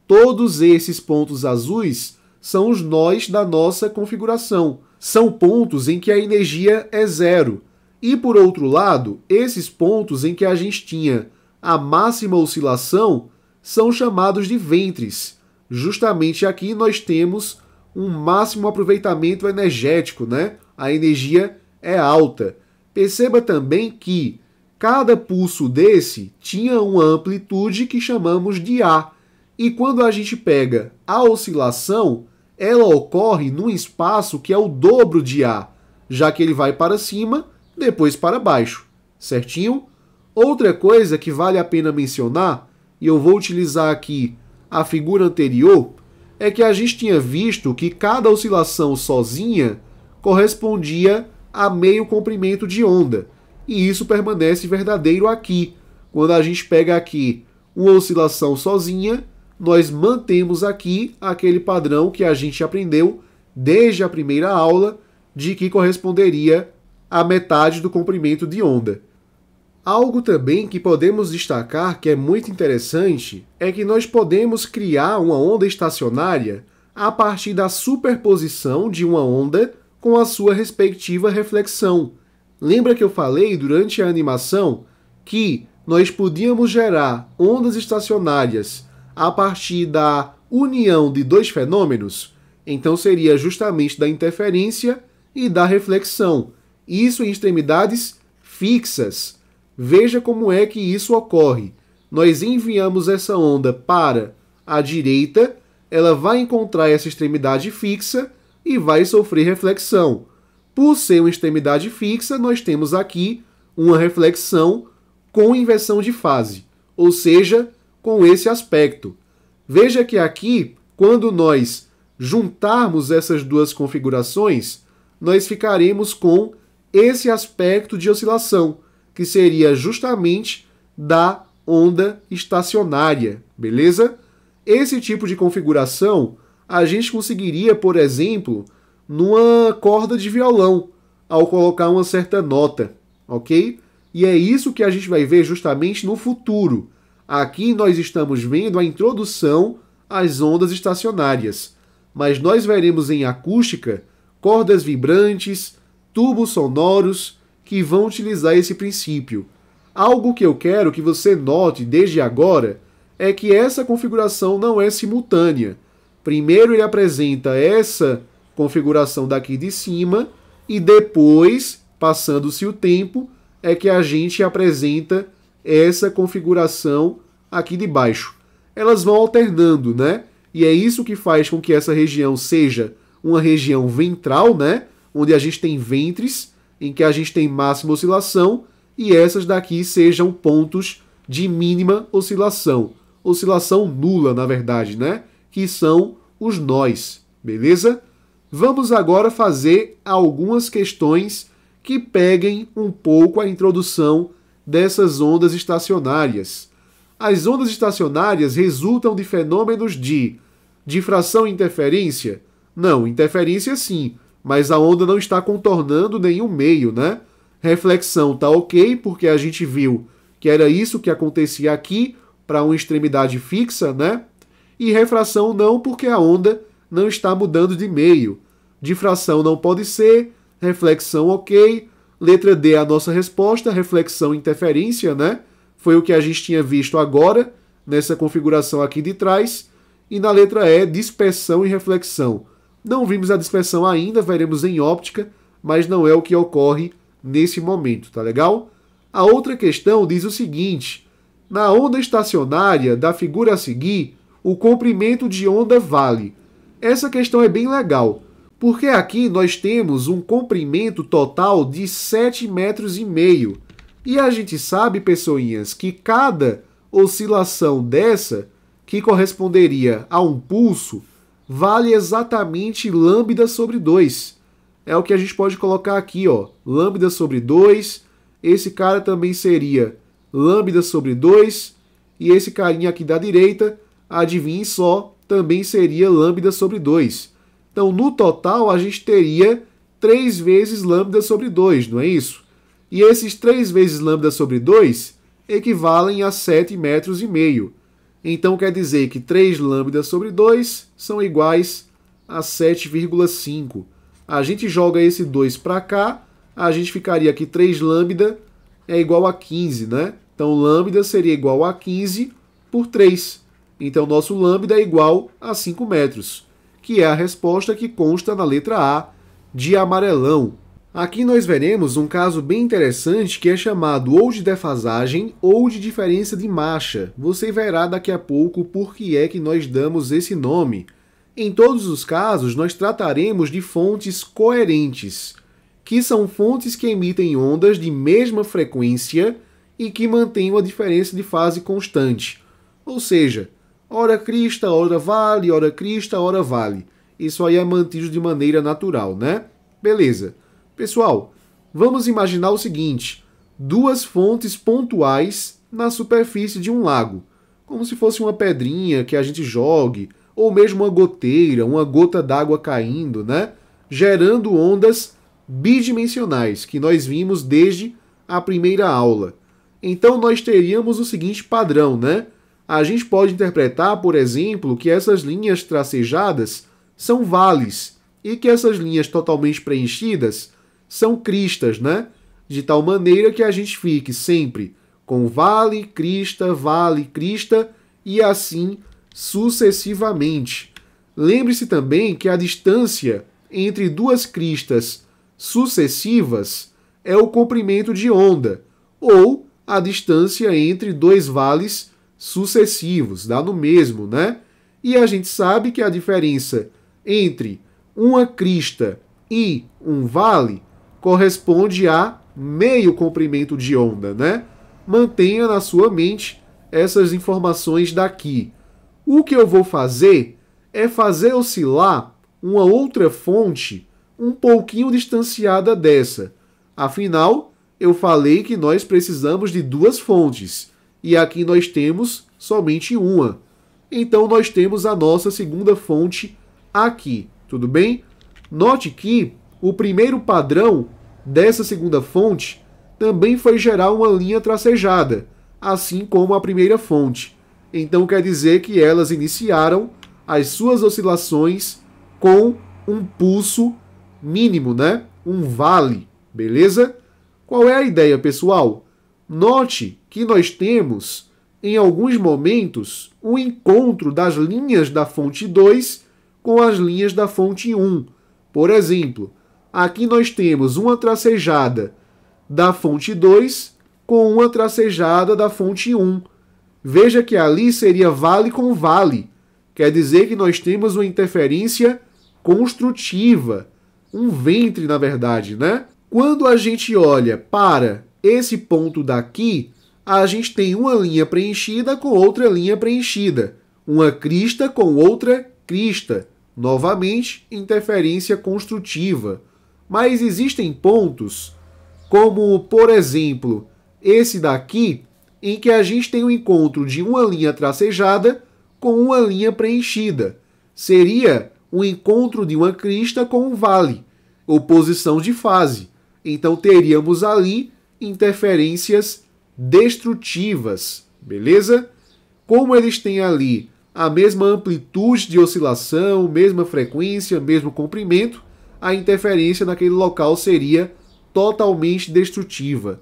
Todos esses pontos azuis são os nós da nossa configuração. São pontos em que a energia é zero. E, por outro lado, esses pontos em que a gente tinha a máxima oscilação são chamados de ventres. Justamente aqui nós temos um máximo aproveitamento energético, né? A energia é alta. Perceba também que cada pulso desse tinha uma amplitude que chamamos de A. E quando a gente pega a oscilação, ela ocorre num espaço que é o dobro de A, já que ele vai para cima, depois para baixo, certinho? Outra coisa que vale a pena mencionar, e eu vou utilizar aqui a figura anterior, é que a gente tinha visto que cada oscilação sozinha correspondia a meio comprimento de onda. E isso permanece verdadeiro aqui. Quando a gente pega aqui uma oscilação sozinha, nós mantemos aqui aquele padrão que a gente aprendeu desde a primeira aula, de que corresponderia a metade do comprimento de onda. Algo também que podemos destacar que é muito interessante é que nós podemos criar uma onda estacionária a partir da superposição de uma onda com a sua respectiva reflexão. Lembra que eu falei durante a animação que nós podíamos gerar ondas estacionárias a partir da união de dois fenômenos? Então seria justamente da interferência e da reflexão. Isso em extremidades fixas. Veja como é que isso ocorre. Nós enviamos essa onda para a direita, ela vai encontrar essa extremidade fixa e vai sofrer reflexão. Por ser uma extremidade fixa, nós temos aqui uma reflexão com inversão de fase, ou seja, com esse aspecto. Veja que aqui, quando nós juntarmos essas duas configurações, nós ficaremos com esse aspecto de oscilação, que seria justamente da onda estacionária, beleza? Esse tipo de configuração a gente conseguiria, por exemplo, numa corda de violão, ao colocar uma certa nota, ok? E é isso que a gente vai ver justamente no futuro. Aqui nós estamos vendo a introdução às ondas estacionárias, mas nós veremos em acústica cordas vibrantes, tubos sonoros, que vão utilizar esse princípio. Algo que eu quero que você note desde agora é que essa configuração não é simultânea. Primeiro ele apresenta essa configuração daqui de cima e depois, passando-se o tempo, é que a gente apresenta essa configuração aqui de baixo. Elas vão alternando, né? E é isso que faz com que essa região seja uma região ventral, né? Onde a gente tem ventres, em que a gente tem máxima oscilação, e essas daqui sejam pontos de mínima oscilação. Oscilação nula, na verdade, né? Que são os nós, beleza? Vamos agora fazer algumas questões que peguem um pouco a introdução dessas ondas estacionárias. As ondas estacionárias resultam de fenômenos de difração e interferência? Não, interferência sim, mas a onda não está contornando nenhum meio, né? Reflexão está ok, porque a gente viu que era isso que acontecia aqui para uma extremidade fixa, né? E refração não, porque a onda não está mudando de meio. Difração não pode ser, reflexão ok. Letra D é a nossa resposta, reflexão e interferência, né? Foi o que a gente tinha visto agora, nessa configuração aqui de trás. E na letra E, dispersão e reflexão. Não vimos a dispersão ainda, veremos em óptica, mas não é o que ocorre nesse momento, tá legal? A outra questão diz o seguinte: na onda estacionária da figura a seguir, o comprimento de onda vale. Essa questão é bem legal, porque aqui nós temos um comprimento total de 7,5 metros. E a gente sabe, pessoinhas, que cada oscilação dessa, que corresponderia a um pulso, vale exatamente lambda sobre 2. É o que a gente pode colocar aqui, ó. Lambda sobre 2. Esse cara também seria lambda sobre 2. E esse carinha aqui da direita, adivinhe só, também seria lambda sobre 2. Então, no total, a gente teria 3 vezes lambda sobre 2, não é isso? E esses 3 vezes lambda sobre 2 equivalem a 7,5 metros. Então, quer dizer que 3 lambda sobre 2 são iguais a 7,5. A gente joga esse 2 para cá, a gente ficaria aqui 3 lambda é igual a 15, né? Então, lambda seria igual a 15 por 3. Então, nosso lambda é igual a 5 metros, que é a resposta que consta na letra A de amarelão. Aqui nós veremos um caso bem interessante que é chamado ou de defasagem ou de diferença de marcha. Você verá daqui a pouco por que é que nós damos esse nome. Em todos os casos, nós trataremos de fontes coerentes, que são fontes que emitem ondas de mesma frequência e que mantêm uma diferença de fase constante. Ou seja, ora crista, ora vale, ora crista, ora vale. Isso aí é mantido de maneira natural, né? Beleza. Pessoal, vamos imaginar o seguinte: duas fontes pontuais na superfície de um lago, como se fosse uma pedrinha que a gente jogue, ou mesmo uma goteira, uma gota d'água caindo, né? Gerando ondas bidimensionais, que nós vimos desde a primeira aula. Então nós teríamos o seguinte padrão, né? A gente pode interpretar, por exemplo, que essas linhas tracejadas são vales e que essas linhas totalmente preenchidas são cristas, né? De tal maneira que a gente fique sempre com vale, crista, e assim sucessivamente. Lembre-se também que a distância entre duas cristas sucessivas é o comprimento de onda, ou a distância entre dois vales sucessivos, dá no mesmo, né? E a gente sabe que a diferença entre uma crista e um vale corresponde a meio comprimento de onda, né? Mantenha na sua mente essas informações daqui. O que eu vou fazer é fazer oscilar uma outra fonte um pouquinho distanciada dessa. Afinal, eu falei que nós precisamos de duas fontes, e aqui nós temos somente uma. Então nós temos a nossa segunda fonte aqui, tudo bem? Note que o primeiro padrão dessa segunda fonte também foi gerar uma linha tracejada, assim como a primeira fonte. Então quer dizer que elas iniciaram as suas oscilações com um pulso mínimo, né? Um vale, beleza? Qual é a ideia, pessoal? Note que nós temos, em alguns momentos, o encontro das linhas da fonte 2 com as linhas da fonte 1. Por exemplo, aqui nós temos uma tracejada da fonte 2 com uma tracejada da fonte 1. Veja que ali seria vale com vale. Quer dizer que nós temos uma interferência construtiva, um ventre, na verdade, né? Quando a gente olha para esse ponto daqui, a gente tem uma linha preenchida com outra linha preenchida, uma crista com outra crista. Novamente, interferência construtiva. Mas existem pontos, como, por exemplo, esse daqui, em que a gente tem o encontro de uma linha tracejada com uma linha preenchida. Seria o encontro de uma crista com um vale, oposição de fase. Então teríamos ali interferências destrutivas, beleza? Como eles têm ali a mesma amplitude de oscilação, mesma frequência, mesmo comprimento, a interferência naquele local seria totalmente destrutiva.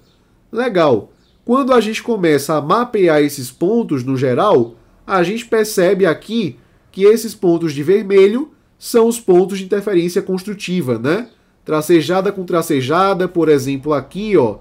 Legal. Quando a gente começa a mapear esses pontos no geral, a gente percebe aqui que esses pontos de vermelho são os pontos de interferência construtiva, né? Tracejada com tracejada, por exemplo, aqui, ó,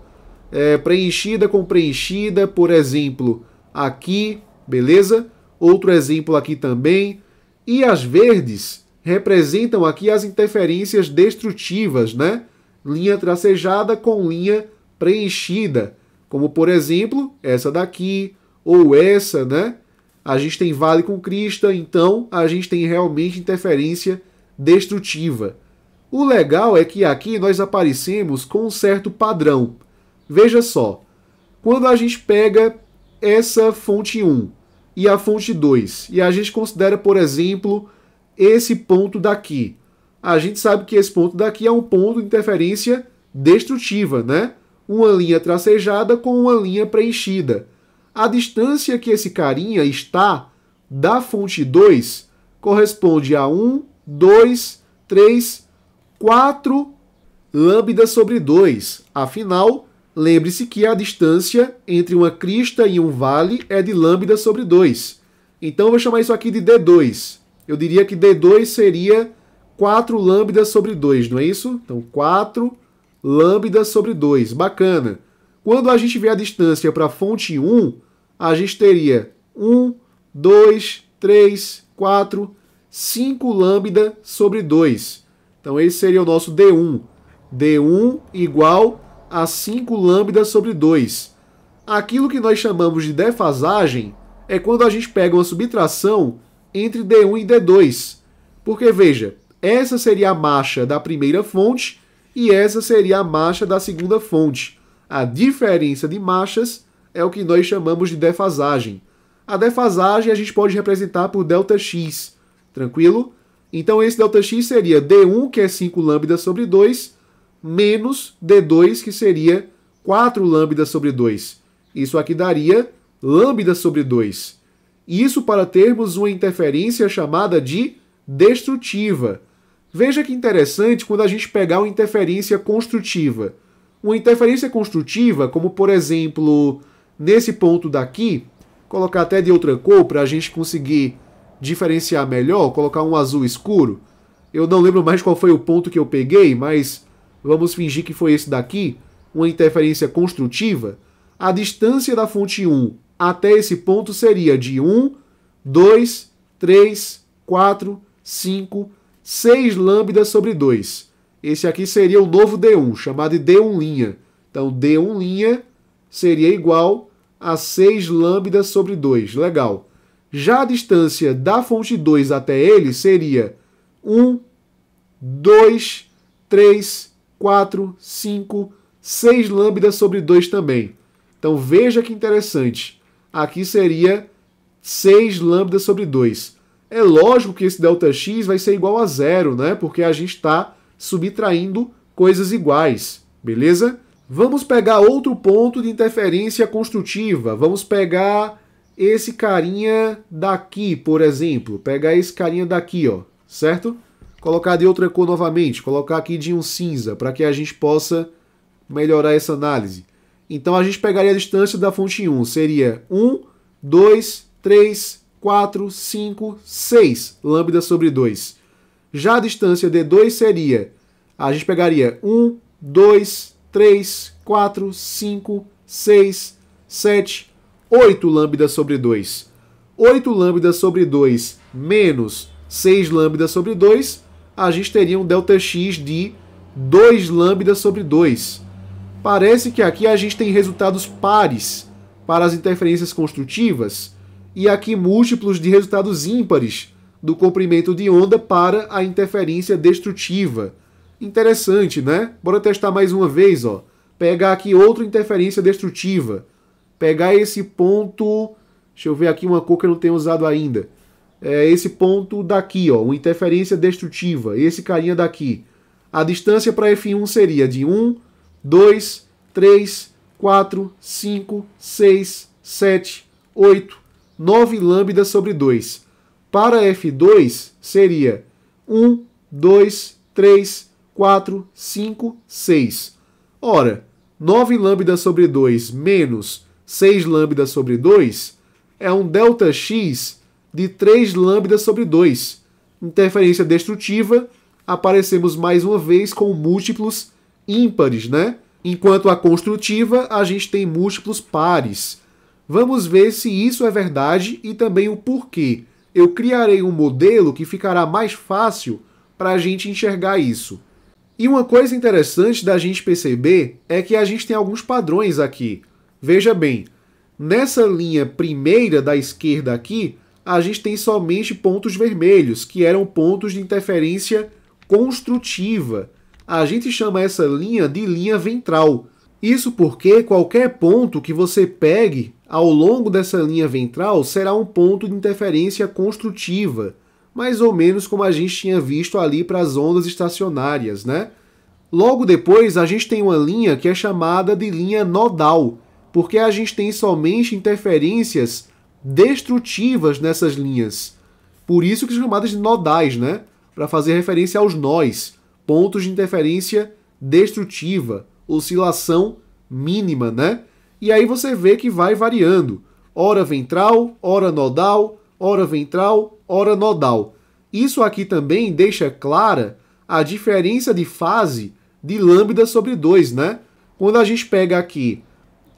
preenchida com preenchida, por exemplo, aqui, beleza? Outro exemplo aqui também. E as verdes representam aqui as interferências destrutivas, né? Linha tracejada com linha preenchida, como por exemplo, essa daqui, ou essa, né? A gente tem vale com crista, então a gente tem realmente interferência destrutiva. O legal é que aqui nós aparecemos com um certo padrão. Veja só, quando a gente pega essa fonte 1 e a fonte 2, e a gente considera, por exemplo, esse ponto daqui, a gente sabe que esse ponto daqui é um ponto de interferência destrutiva, né? Uma linha tracejada com uma linha preenchida. A distância que esse carinha está da fonte 2 corresponde a 1, 2, 3, 4 lambda sobre 2. Afinal, lembre-se que a distância entre uma crista e um vale é de lambda sobre 2. Então, eu vou chamar isso aqui de D2. Eu diria que D2 seria 4 lambda sobre 2, não é isso? Então, 4 lambda sobre 2. Bacana. Quando a gente vê a distância para a fonte 1, a gente teria 1, 2, 3, 4, 5 lambda sobre 2. Então esse seria o nosso D1. D1 igual a 5 lambda sobre 2. Aquilo que nós chamamos de defasagem é quando a gente pega uma subtração entre D1 e D2. Porque, veja, essa seria a marcha da primeira fonte e essa seria a marcha da segunda fonte. A diferença de marchas é o que nós chamamos de defasagem. A defasagem a gente pode representar por ΔX. Tranquilo? Então esse ΔX seria D1, que é 5 lambda sobre 2, menos D2, que seria 4 lambda sobre 2. Isso aqui daria lambda sobre 2. Isso para termos uma interferência chamada de destrutiva. Veja que interessante quando a gente pegar uma interferência construtiva. Uma interferência construtiva, como por exemplo, nesse ponto daqui, colocar até de outra cor para a gente conseguir diferenciar melhor, colocar um azul escuro. Eu não lembro mais qual foi o ponto que eu peguei, mas vamos fingir que foi esse daqui, uma interferência construtiva. A distância da fonte 1 até esse ponto seria de 1, 2, 3, 4, 5, 6 lambda sobre 2. Esse aqui seria o novo D1, chamado de D1'. Então, D1' seria igual a 6 lambda sobre 2. Legal. Já a distância da fonte 2 até ele seria 1, 2, 3, 4, 5, 6 lambda sobre 2 também. Então, veja que interessante. Aqui seria 6 lambda sobre 2. É lógico que esse ΔX vai ser igual a zero, né? Porque a gente está subtraindo coisas iguais, beleza? Vamos pegar outro ponto de interferência construtiva. Vamos pegar esse carinha daqui, por exemplo. Pegar esse carinha daqui, ó, certo? Colocar de outra cor novamente. Colocar aqui de um cinza, para que a gente possa melhorar essa análise. Então a gente pegaria a distância da fonte 1. Seria 1, 2, 3, 4, 5, 6 lambda sobre 2. Já a distância D2 seria, a gente pegaria 1, 2, 3, 4, 5, 6, 7, 8 lambda sobre 2. 8 lambda sobre 2 menos 6 lambda sobre 2, a gente teria um ΔX de 2 lambda sobre 2. Parece que aqui a gente tem resultados pares para as interferências construtivas e aqui múltiplos de resultados ímpares do comprimento de onda para a interferência destrutiva. Interessante, né? Bora testar mais uma vez, ó. Pegar aqui outra interferência destrutiva. Pegar esse ponto... Deixa eu ver aqui uma cor que eu não tenho usado ainda. Esse ponto daqui, ó, uma interferência destrutiva. Esse carinha daqui. A distância para F1 seria de 1, 2, 3, 4, 5, 6, 7, 8, 9 lambda sobre 2. Para F2 seria 1, 2, 3, 4, 5, 6. Ora, 9 lambda sobre 2 menos 6 lambda sobre 2 é um ΔX de 3 lambda sobre 2. Interferência destrutiva, aparecemos mais uma vez com múltiplos ímpares, né? Enquanto a construtiva, a gente tem múltiplos pares. Vamos ver se isso é verdade e também o porquê. Eu criarei um modelo que ficará mais fácil para a gente enxergar isso. E uma coisa interessante da gente perceber é que a gente tem alguns padrões aqui. Veja bem, nessa linha primeira da esquerda aqui, a gente tem somente pontos vermelhos, que eram pontos de interferência construtiva. A gente chama essa linha de linha ventral. Isso porque qualquer ponto que você pegue ao longo dessa linha ventral será um ponto de interferência construtiva, mais ou menos como a gente tinha visto ali para as ondas estacionárias, né? Logo depois, a gente tem uma linha que é chamada de linha nodal, porque a gente tem somente interferências destrutivas nessas linhas. Por isso que são chamadas de nodais, né? Para fazer referência aos nós, pontos de interferência destrutiva, oscilação mínima, né? E aí você vê que vai variando. Ora ventral, ora nodal, ora ventral, ora nodal. Isso aqui também deixa clara a diferença de fase de lambda sobre 2, né? Quando a gente pega aqui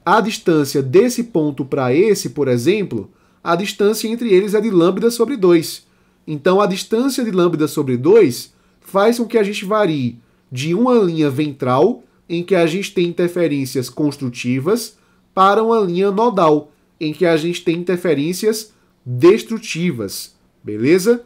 a distância desse ponto para esse, por exemplo, a distância entre eles é de lambda sobre 2. Então, a distância de lambda sobre 2 faz com que a gente varie de uma linha ventral, em que a gente tem interferências construtivas, para uma linha nodal, em que a gente tem interferências destrutivas. Beleza?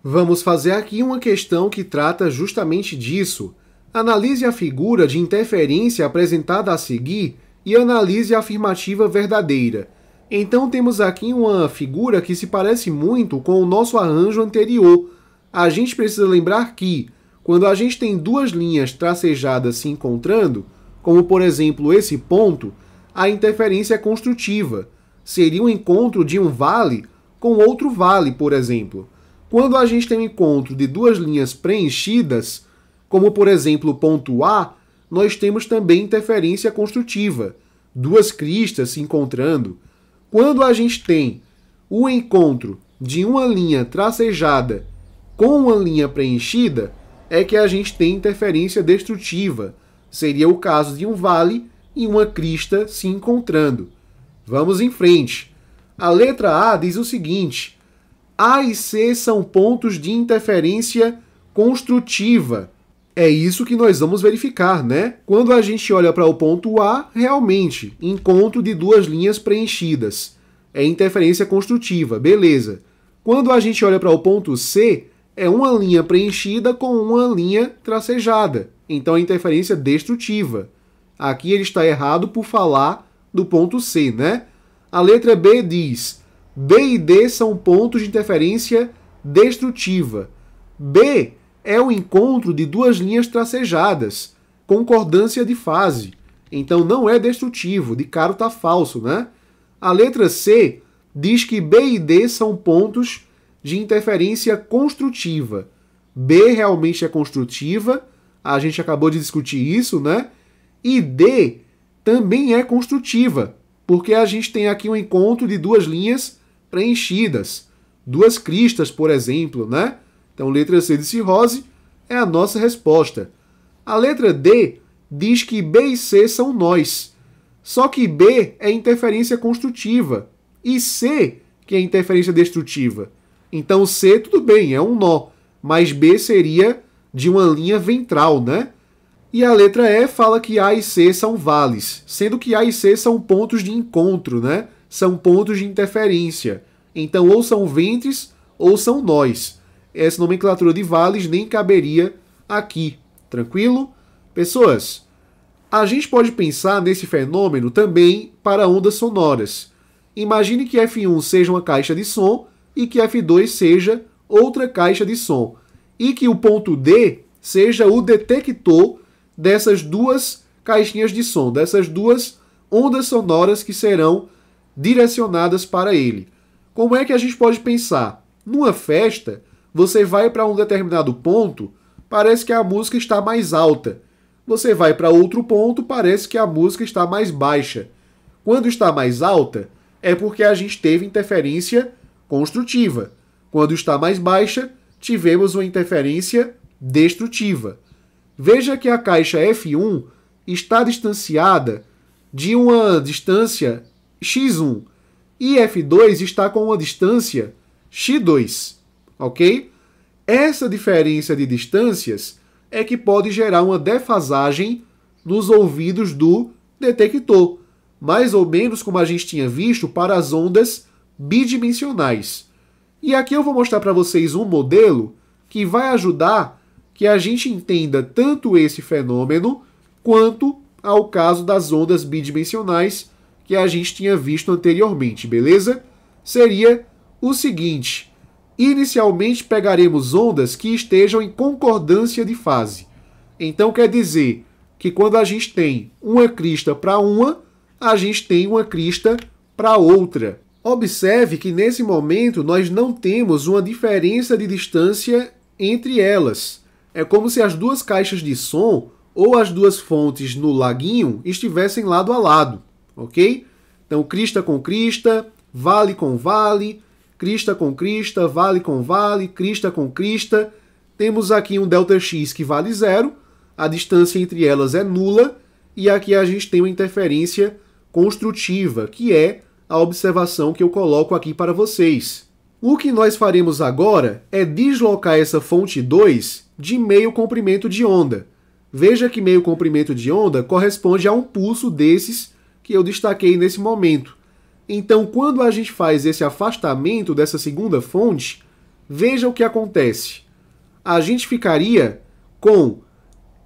Vamos fazer aqui uma questão que trata justamente disso. Analise a figura de interferência apresentada a seguir e analise a afirmativa verdadeira. Então temos aqui uma figura que se parece muito com o nosso arranjo anterior. A gente precisa lembrar que, quando a gente tem duas linhas tracejadas se encontrando, como por exemplo esse ponto, a interferência é construtiva. Seria um encontro de um vale com outro vale, por exemplo. Quando a gente tem um encontro de duas linhas preenchidas, como por exemplo o ponto A, nós temos também interferência construtiva, duas cristas se encontrando. Quando a gente tem o encontro de uma linha tracejada com uma linha preenchida, é que a gente tem interferência destrutiva. Seria o caso de um vale e uma crista se encontrando. Vamos em frente. A letra A diz o seguinte: A e C são pontos de interferência construtiva. É isso que nós vamos verificar, né? Quando a gente olha para o ponto A, realmente, encontro de duas linhas preenchidas. É interferência construtiva, beleza. Quando a gente olha para o ponto C, é uma linha preenchida com uma linha tracejada. Então é interferência destrutiva. Aqui ele está errado por falar do ponto C, né? A letra B diz: B e D são pontos de interferência destrutiva. B é o encontro de duas linhas tracejadas, concordância de fase. Então não é destrutivo, de cara está falso, né? A letra C diz que B e D são pontos de interferência construtiva. B realmente é construtiva, a gente acabou de discutir isso, né? E D também é construtiva, porque a gente tem aqui um encontro de duas linhas preenchidas, duas cristas, por exemplo, né? Então, letra C de cirrose é a nossa resposta. A letra D diz que B e C são nós. Só que B é interferência construtiva e C que é interferência destrutiva. Então, C, tudo bem, é um nó, mas B seria de uma linha ventral, né? E a letra E fala que A e C são vales, sendo que A e C são pontos de encontro, né? São pontos de interferência. Então, ou são ventres ou são nós. Essa nomenclatura de vales nem caberia aqui. Tranquilo? Pessoas, a gente pode pensar nesse fenômeno também para ondas sonoras. Imagine que F1 seja uma caixa de som e que F2 seja outra caixa de som. E que o ponto D seja o detector dessas duas caixinhas de som, dessas duas ondas sonoras que serão direcionadas para ele. Como é que a gente pode pensar? Numa festa, você vai para um determinado ponto, parece que a música está mais alta. Você vai para outro ponto, parece que a música está mais baixa. Quando está mais alta, é porque a gente teve interferência construtiva. Quando está mais baixa, tivemos uma interferência destrutiva. Veja que a caixa F1 está distanciada de uma distância x1 e F2 está com uma distância x2, ok? Essa diferença de distâncias é que pode gerar uma defasagem nos ouvidos do detector, mais ou menos como a gente tinha visto para as ondas bidimensionais. E aqui eu vou mostrar para vocês um modelo que vai ajudar que a gente entenda tanto esse fenômeno quanto ao caso das ondas bidimensionais que a gente tinha visto anteriormente, beleza? Seria o seguinte: inicialmente pegaremos ondas que estejam em concordância de fase. Então quer dizer que quando a gente tem uma crista para uma, a gente tem uma crista para outra. Observe que nesse momento nós não temos uma diferença de distância entre elas. É como se as duas caixas de som ou as duas fontes no laguinho estivessem lado a lado, ok? Então, crista com crista, vale com vale, crista com crista, vale com vale, crista com crista. Temos aqui um ΔX que vale 0, a distância entre elas é nula, e aqui a gente tem uma interferência construtiva, que é a observação que eu coloco aqui para vocês. O que nós faremos agora é deslocar essa fonte 2 de meio comprimento de onda. Veja que meio comprimento de onda corresponde a um pulso desses que eu destaquei nesse momento. Então, quando a gente faz esse afastamento dessa segunda fonte, veja o que acontece. A gente ficaria com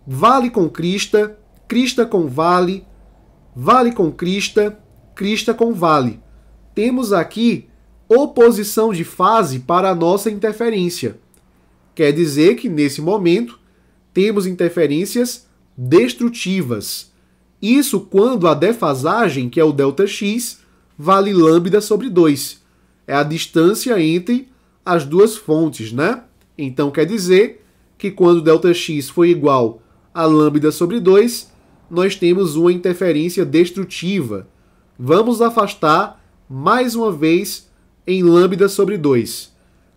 vale com crista, crista com vale, vale com crista, crista com vale. Temos aqui oposição de fase para a nossa interferência. Quer dizer que, nesse momento, temos interferências destrutivas. Isso quando a defasagem, que é o ΔX, vale lambda sobre 2. É a distância entre as duas fontes, né? Então quer dizer que quando ΔX for igual a lambda sobre 2, nós temos uma interferência destrutiva. Vamos afastar mais uma vez em lambda sobre 2.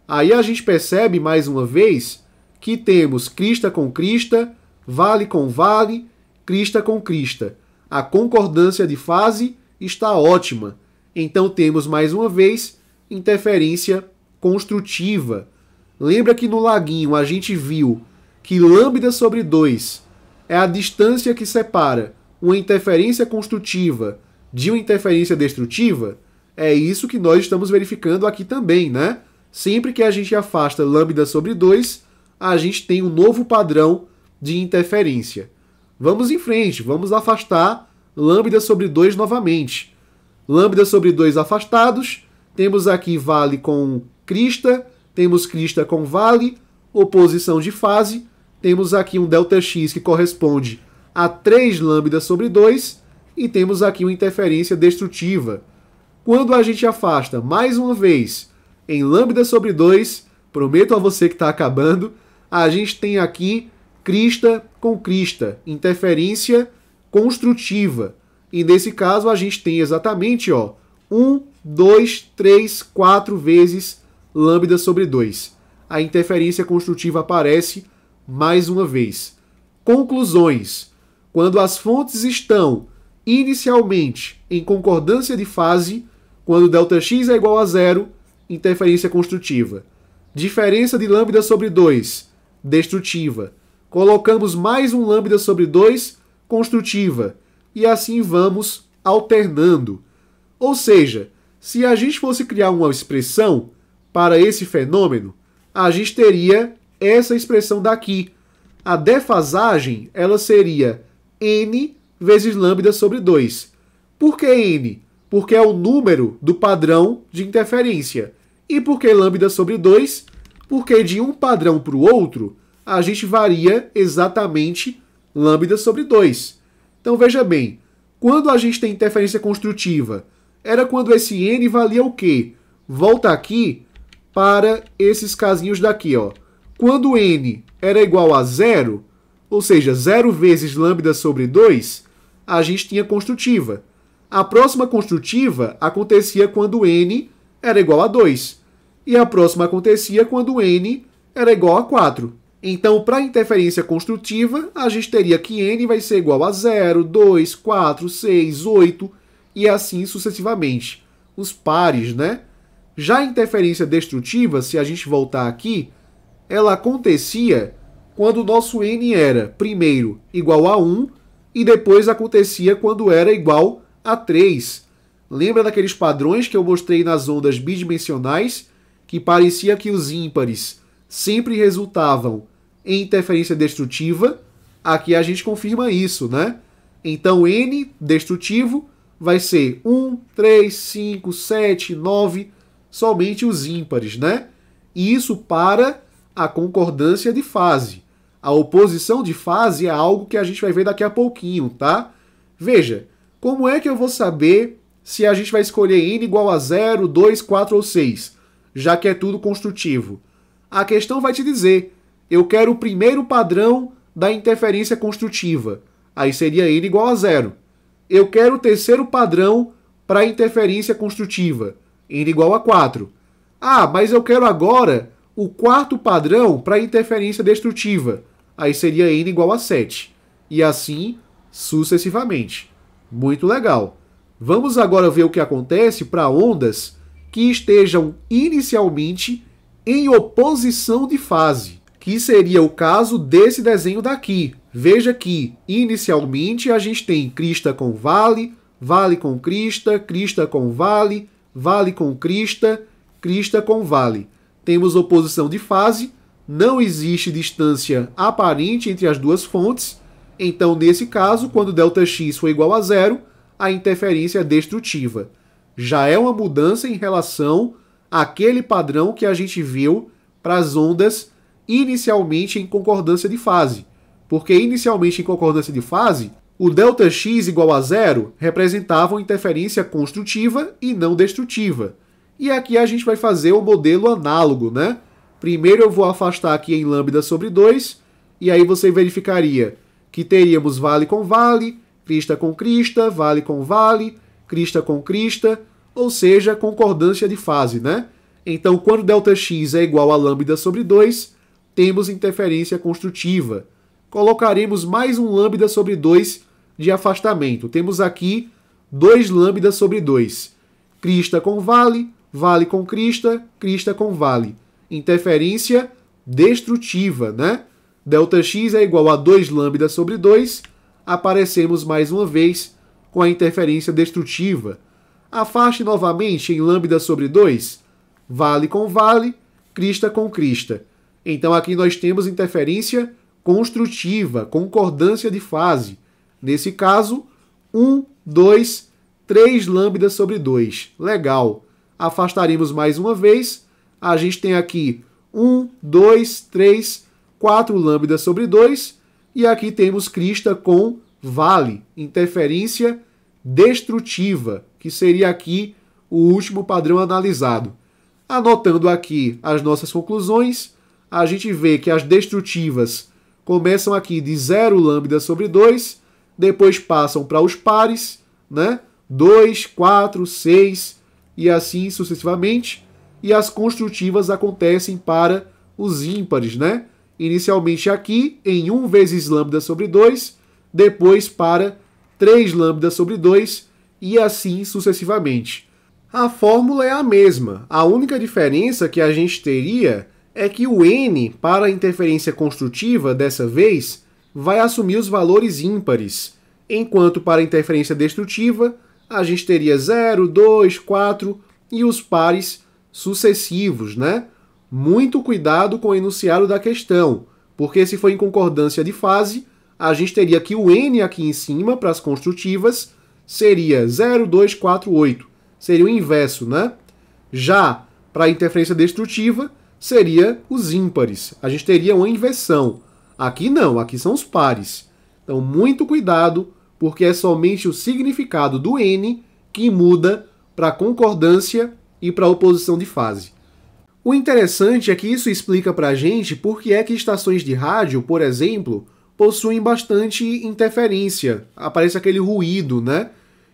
Aí a gente percebe mais uma vez que temos crista com crista, vale com vale, crista com crista. A concordância de fase está ótima. Então temos mais uma vez interferência construtiva. Lembra que no laguinho a gente viu que lambda sobre 2 é a distância que separa uma interferência construtiva de uma interferência destrutiva? É isso que nós estamos verificando aqui também, né? Sempre que a gente afasta lambda sobre 2, a gente tem um novo padrão de interferência. Vamos em frente, vamos afastar lambda sobre 2 novamente. Lambda sobre 2 afastados, temos aqui vale com crista, temos crista com vale, oposição de fase, temos aqui um ΔX que corresponde a 3 lambda sobre 2 e temos aqui uma interferência destrutiva. Quando a gente afasta mais uma vez em lambda sobre 2, prometo a você que está acabando, a gente tem aqui crista com crista, interferência construtiva. E nesse caso a gente tem exatamente 1, 2, 3, 4 vezes lambda sobre 2. A interferência construtiva aparece mais uma vez. Conclusões. Quando as fontes estão inicialmente em concordância de fase, quando ΔX é igual a 0, interferência construtiva. Diferença de lambda sobre 2, destrutiva. Colocamos mais um lambda sobre 2, construtiva. E assim vamos alternando. Ou seja, se a gente fosse criar uma expressão para esse fenômeno, a gente teria essa expressão daqui. A defasagem, ela seria n vezes lambda sobre 2. Por que n? Porque é o número do padrão de interferência. E por que lambda sobre 2? Porque de um padrão para o outro, a gente varia exatamente lambda sobre 2. Então veja bem, quando a gente tem interferência construtiva, era quando esse n valia o quê? Volta aqui para esses casinhos daqui, Quando n era igual a 0, ou seja, 0 vezes lambda sobre 2, a gente tinha construtiva. A próxima construtiva acontecia quando n era igual a 2. E a próxima acontecia quando n era igual a 4. Então, para a interferência construtiva, a gente teria que n vai ser igual a 0, 2, 4, 6, 8 e assim sucessivamente. Os pares, né? Já a interferência destrutiva, se a gente voltar aqui, ela acontecia quando o nosso n era, primeiro, igual a 1 e depois acontecia quando era igual a 3. Lembra daqueles padrões que eu mostrei nas ondas bidimensionais, que parecia que os ímpares sempre resultavam em interferência destrutiva? Aqui a gente confirma isso, né? Então, n destrutivo vai ser 1, 3, 5, 7, 9, somente os ímpares, né? E isso para a concordância de fase. A oposição de fase é algo que a gente vai ver daqui a pouquinho, tá? Veja, como é que eu vou saber se a gente vai escolher n igual a 0, 2, 4 ou 6, já que é tudo construtivo? A questão vai te dizer, eu quero o primeiro padrão da interferência construtiva, aí seria n igual a 0. Eu quero o terceiro padrão para a interferência construtiva, n igual a 4. Ah, mas eu quero agora o quarto padrão para a interferência destrutiva. aí seria n igual a 7. E assim sucessivamente. Muito legal. Vamos agora ver o que acontece para ondas que estejam inicialmente em oposição de fase, que seria o caso desse desenho daqui. Veja que, inicialmente, a gente tem crista com vale, vale com crista, crista com vale, vale com crista, crista com vale. Temos oposição de fase, não existe distância aparente entre as duas fontes, então, nesse caso, quando ΔX for igual a zero, a interferência é destrutiva. Já é uma mudança em relação àquele padrão que a gente viu para as ondas inicialmente em concordância de fase. Porque inicialmente em concordância de fase, o ΔX igual a zero representava uma interferência construtiva e não destrutiva. E aqui a gente vai fazer o modelo análogo, né? Primeiro eu vou afastar aqui em lambda sobre 2, e aí você verificaria que teríamos vale com vale, crista com crista, vale com vale, crista com crista, ou seja, concordância de fase, né? Então, quando ΔX é igual a lambda sobre 2, temos interferência construtiva. Colocaremos mais um lambda sobre 2 de afastamento. Temos aqui 2 lambda sobre 2. Crista com vale, vale com crista, crista com vale. Interferência destrutiva, né? ΔX é igual a 2 lambda sobre 2. Aparecemos mais uma vez com a interferência destrutiva. Afaste novamente em lambda sobre 2. Vale com vale, crista com crista. Então aqui nós temos interferência construtiva, concordância de fase. Nesse caso, 1, 2, 3 lambda sobre 2. Legal. Afastaremos mais uma vez. A gente tem aqui 1, 2, 3, 4 lambda sobre 2. E aqui temos crista com vale, interferência destrutiva, que seria aqui o último padrão analisado. Anotando aqui as nossas conclusões, a gente vê que as destrutivas começam aqui de 0 lambda sobre 2, depois passam para os pares, né? 2, 4, 6 e assim sucessivamente. E as construtivas acontecem para os ímpares, né? Inicialmente aqui em 1 vezes lambda sobre 2, depois para 3 lambda sobre 2 e assim sucessivamente. A fórmula é a mesma. A única diferença que a gente teria é que o n para a interferência construtiva, dessa vez, vai assumir os valores ímpares, enquanto para a interferência destrutiva, a gente teria 0, 2, 4 e os pares sucessivos, né? Muito cuidado com o enunciado da questão, porque se for em concordância de fase, a gente teria que o n aqui em cima, para as construtivas, seria 0, 2, 4, 8. Seria o inverso, né? Já para a interferência destrutiva, seria os ímpares. A gente teria uma inversão. Aqui não, aqui são os pares. Então, muito cuidado, porque é somente o significado do n que muda para a concordância e para a oposição de fase. O interessante é que isso explica para a gente por que é que estações de rádio, por exemplo, possuem bastante interferência. Aparece aquele ruído, né?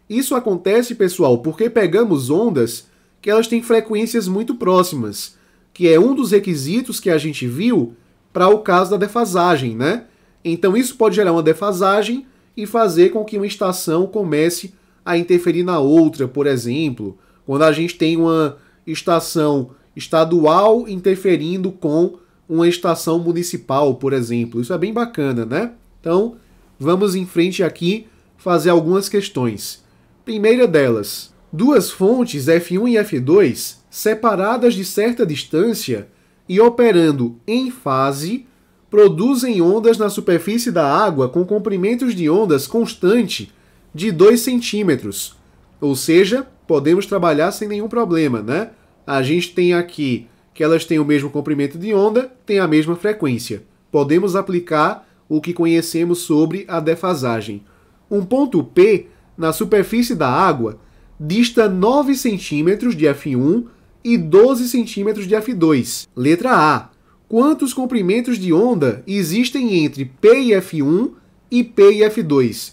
Isso acontece, pessoal, porque pegamos ondas que elas têm frequências muito próximas, que é um dos requisitos que a gente viu para o caso da defasagem, né? Então isso pode gerar uma defasagem e fazer com que uma estação comece a interferir na outra, por exemplo, quando a gente tem uma estação estadual interferindo com uma estação municipal, por exemplo. Isso é bem bacana, né? Então, vamos em frente aqui fazer algumas questões. Primeira delas, duas fontes F1 e F2, separadas de certa distância e operando em fase, produzem ondas na superfície da água com comprimentos de ondas constante de 2 centímetros. Ou seja, podemos trabalhar sem nenhum problema, né? A gente tem aqui que elas têm o mesmo comprimento de onda, têm a mesma frequência. Podemos aplicar o que conhecemos sobre a defasagem. Um ponto P na superfície da água dista 9 centímetros de F1 e 12 centímetros de F2. Letra A. Quantos comprimentos de onda existem entre P e F1 e P e F2?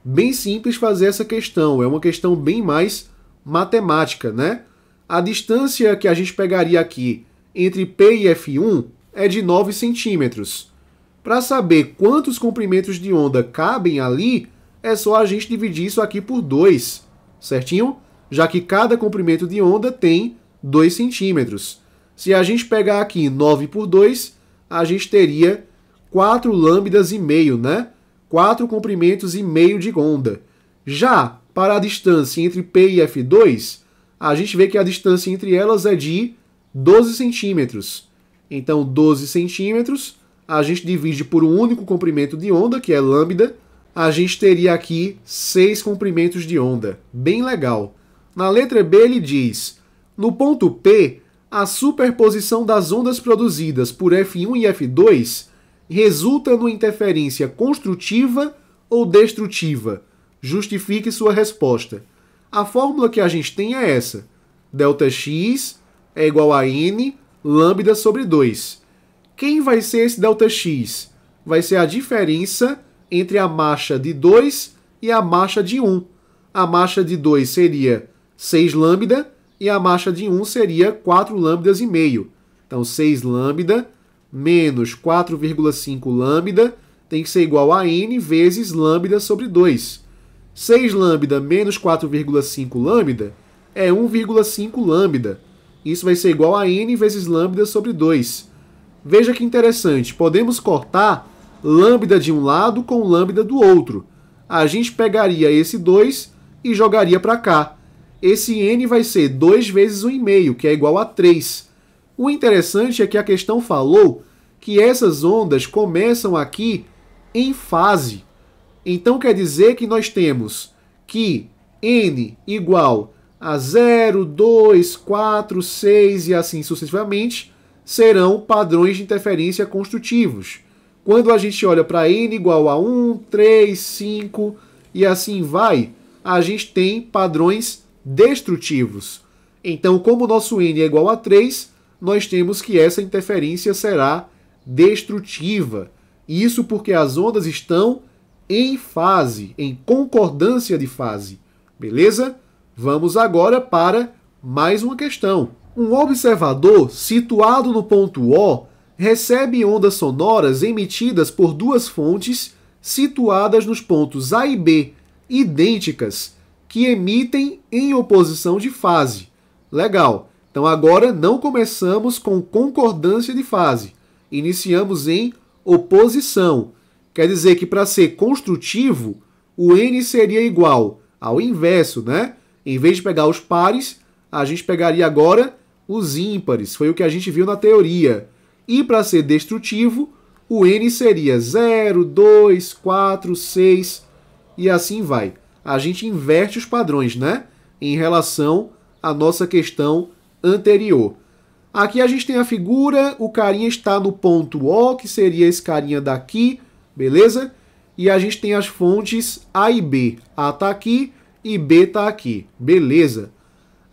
Bem simples fazer essa questão, é uma questão bem mais matemática, né? A distância que a gente pegaria aqui entre P e F1 é de 9 centímetros. Para saber quantos comprimentos de onda cabem ali, é só a gente dividir isso aqui por 2, certinho? Já que cada comprimento de onda tem 2 centímetros. Se a gente pegar aqui 9 por 2, a gente teria 4 lambdas e meio, né? 4 comprimentos e meio de onda. Já para a distância entre P e F2, a gente vê que a distância entre elas é de 12 centímetros. Então, 12 centímetros, a gente divide por um único comprimento de onda, que é lambda, a gente teria aqui 6 comprimentos de onda. Bem legal. Na letra B ele diz, no ponto P, a superposição das ondas produzidas por F1 e F2 resulta numa interferência construtiva ou destrutiva? Justifique sua resposta. A fórmula que a gente tem é essa. Δx é igual a N lambda sobre 2. Quem vai ser esse Δx? Vai ser a diferença entre a massa de 2 e a massa de 1. A massa de 2 seria 6 lambda e a massa de 1 seria 4 lambdas e meio. Então, 6 lambda menos 4,5 lambda tem que ser igual a N vezes lambda sobre 2. 6 lambda menos 4,5 lambda é 1,5 lambda. Isso vai ser igual a N vezes lambda sobre 2. Veja que interessante, podemos cortar lambda de um lado com lambda do outro. A gente pegaria esse 2 e jogaria para cá. Esse N vai ser 2 vezes 1,5, que é igual a 3. O interessante é que a questão falou que essas ondas começam aqui em fase. Então quer dizer que nós temos que N igual a 0, 2, 4, 6 e assim sucessivamente serão padrões de interferência construtivos. Quando a gente olha para N igual a 1, 3, 5 e assim vai, a gente tem padrões destrutivos. Então, como o nosso N é igual a 3, nós temos que essa interferência será destrutiva. Isso porque as ondas estão em fase, em concordância de fase. Beleza? Vamos agora para mais uma questão. Um observador situado no ponto O recebe ondas sonoras emitidas por duas fontes situadas nos pontos A e B, idênticas, que emitem em oposição de fase. Legal. Então agora não começamos com concordância de fase. Iniciamos em oposição. Quer dizer que para ser construtivo, o N seria igual ao inverso, né? Em vez de pegar os pares, a gente pegaria agora os ímpares. Foi o que a gente viu na teoria. E para ser destrutivo, o N seria 0, 2, 4, 6 e assim vai. A gente inverte os padrões, né? Em relação à nossa questão anterior. Aqui a gente tem a figura, o carinha está no ponto O, que seria esse carinha daqui, beleza? E a gente tem as fontes A e B. A está aqui e B está aqui, beleza?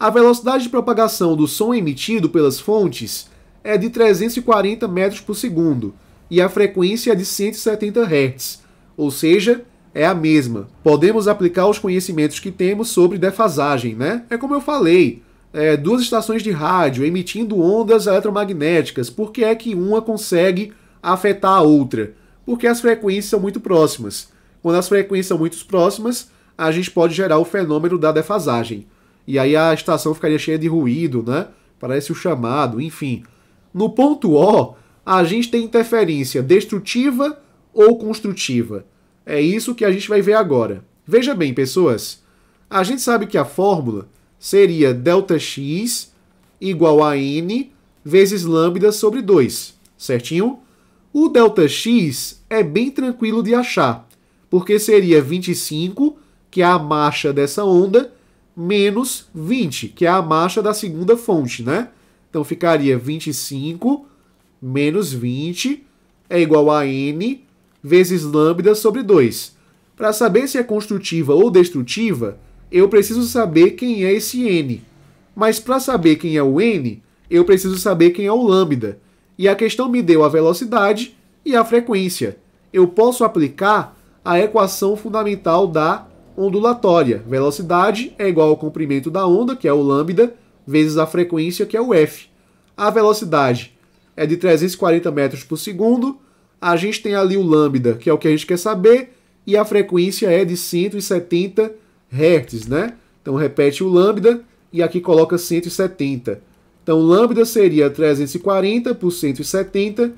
A velocidade de propagação do som emitido pelas fontes é de 340 metros por segundo e a frequência é de 170 Hz, ou seja, é a mesma. Podemos aplicar os conhecimentos que temos sobre defasagem, né? É como eu falei, duas estações de rádio emitindo ondas eletromagnéticas. Por que é que uma consegue afetar a outra? Porque as frequências são muito próximas. Quando as frequências são muito próximas, a gente pode gerar o fenômeno da defasagem. E aí a estação ficaria cheia de ruído, né? Parece o chamado, enfim. No ponto O, a gente tem interferência destrutiva ou construtiva. É isso que a gente vai ver agora. Veja bem, pessoas. A gente sabe que a fórmula seria Δx igual a N vezes lambda sobre 2, certinho? O Δx é bem tranquilo de achar, porque seria 25, que é a massa dessa onda, menos 20, que é a massa da segunda fonte, né? Então ficaria 25 menos 20 é igual a N vezes lambda sobre 2. Para saber se é construtiva ou destrutiva, eu preciso saber quem é esse N. Mas para saber quem é o N, eu preciso saber quem é o lambda. E a questão me deu a velocidade e a frequência. Eu posso aplicar a equação fundamental da ondulatória. Velocidade é igual ao comprimento da onda, que é o lambda, vezes a frequência, que é o f. A velocidade é de 340 metros por segundo, A gente tem ali o lambda, que é o que a gente quer saber, e a frequência é de 170 Hz, né? Então repete o lambda e aqui coloca 170. Então lambda seria 340 por 170,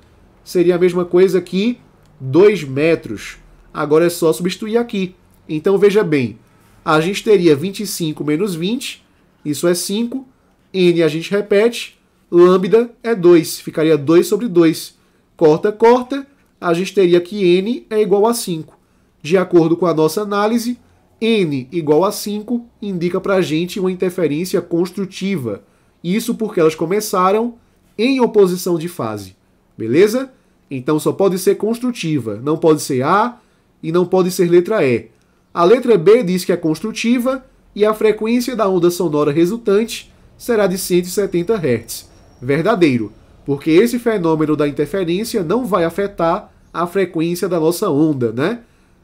seria a mesma coisa que 2 metros. Agora é só substituir aqui. Então veja bem, a gente teria 25 menos 20, isso é 5, n a gente repete, lambda é 2, ficaria 2 sobre 2. Corta, corta, a gente teria que n é igual a 5. De acordo com a nossa análise, n igual a 5 indica para a gente uma interferência construtiva. Isso porque elas começaram em oposição de fase. Beleza? Então só pode ser construtiva, não pode ser A e não pode ser letra E. A letra B diz que é construtiva e a frequência da onda sonora resultante será de 170 Hz. Verdadeiro, porque esse fenômeno da interferência não vai afetar a frequência da nossa onda, né?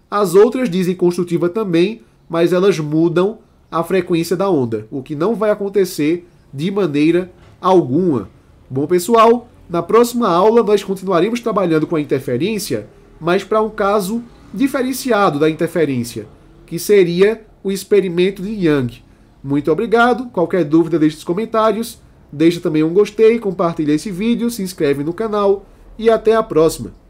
As outras dizem construtiva também, mas elas mudam a frequência da onda, o que não vai acontecer de maneira alguma. Bom, pessoal, na próxima aula nós continuaremos trabalhando com a interferência, mas para um caso diferenciado da interferência, que seria o experimento de Young. Muito obrigado, qualquer dúvida deixe nos comentários, deixa também um gostei, compartilha esse vídeo, se inscreve no canal e até a próxima.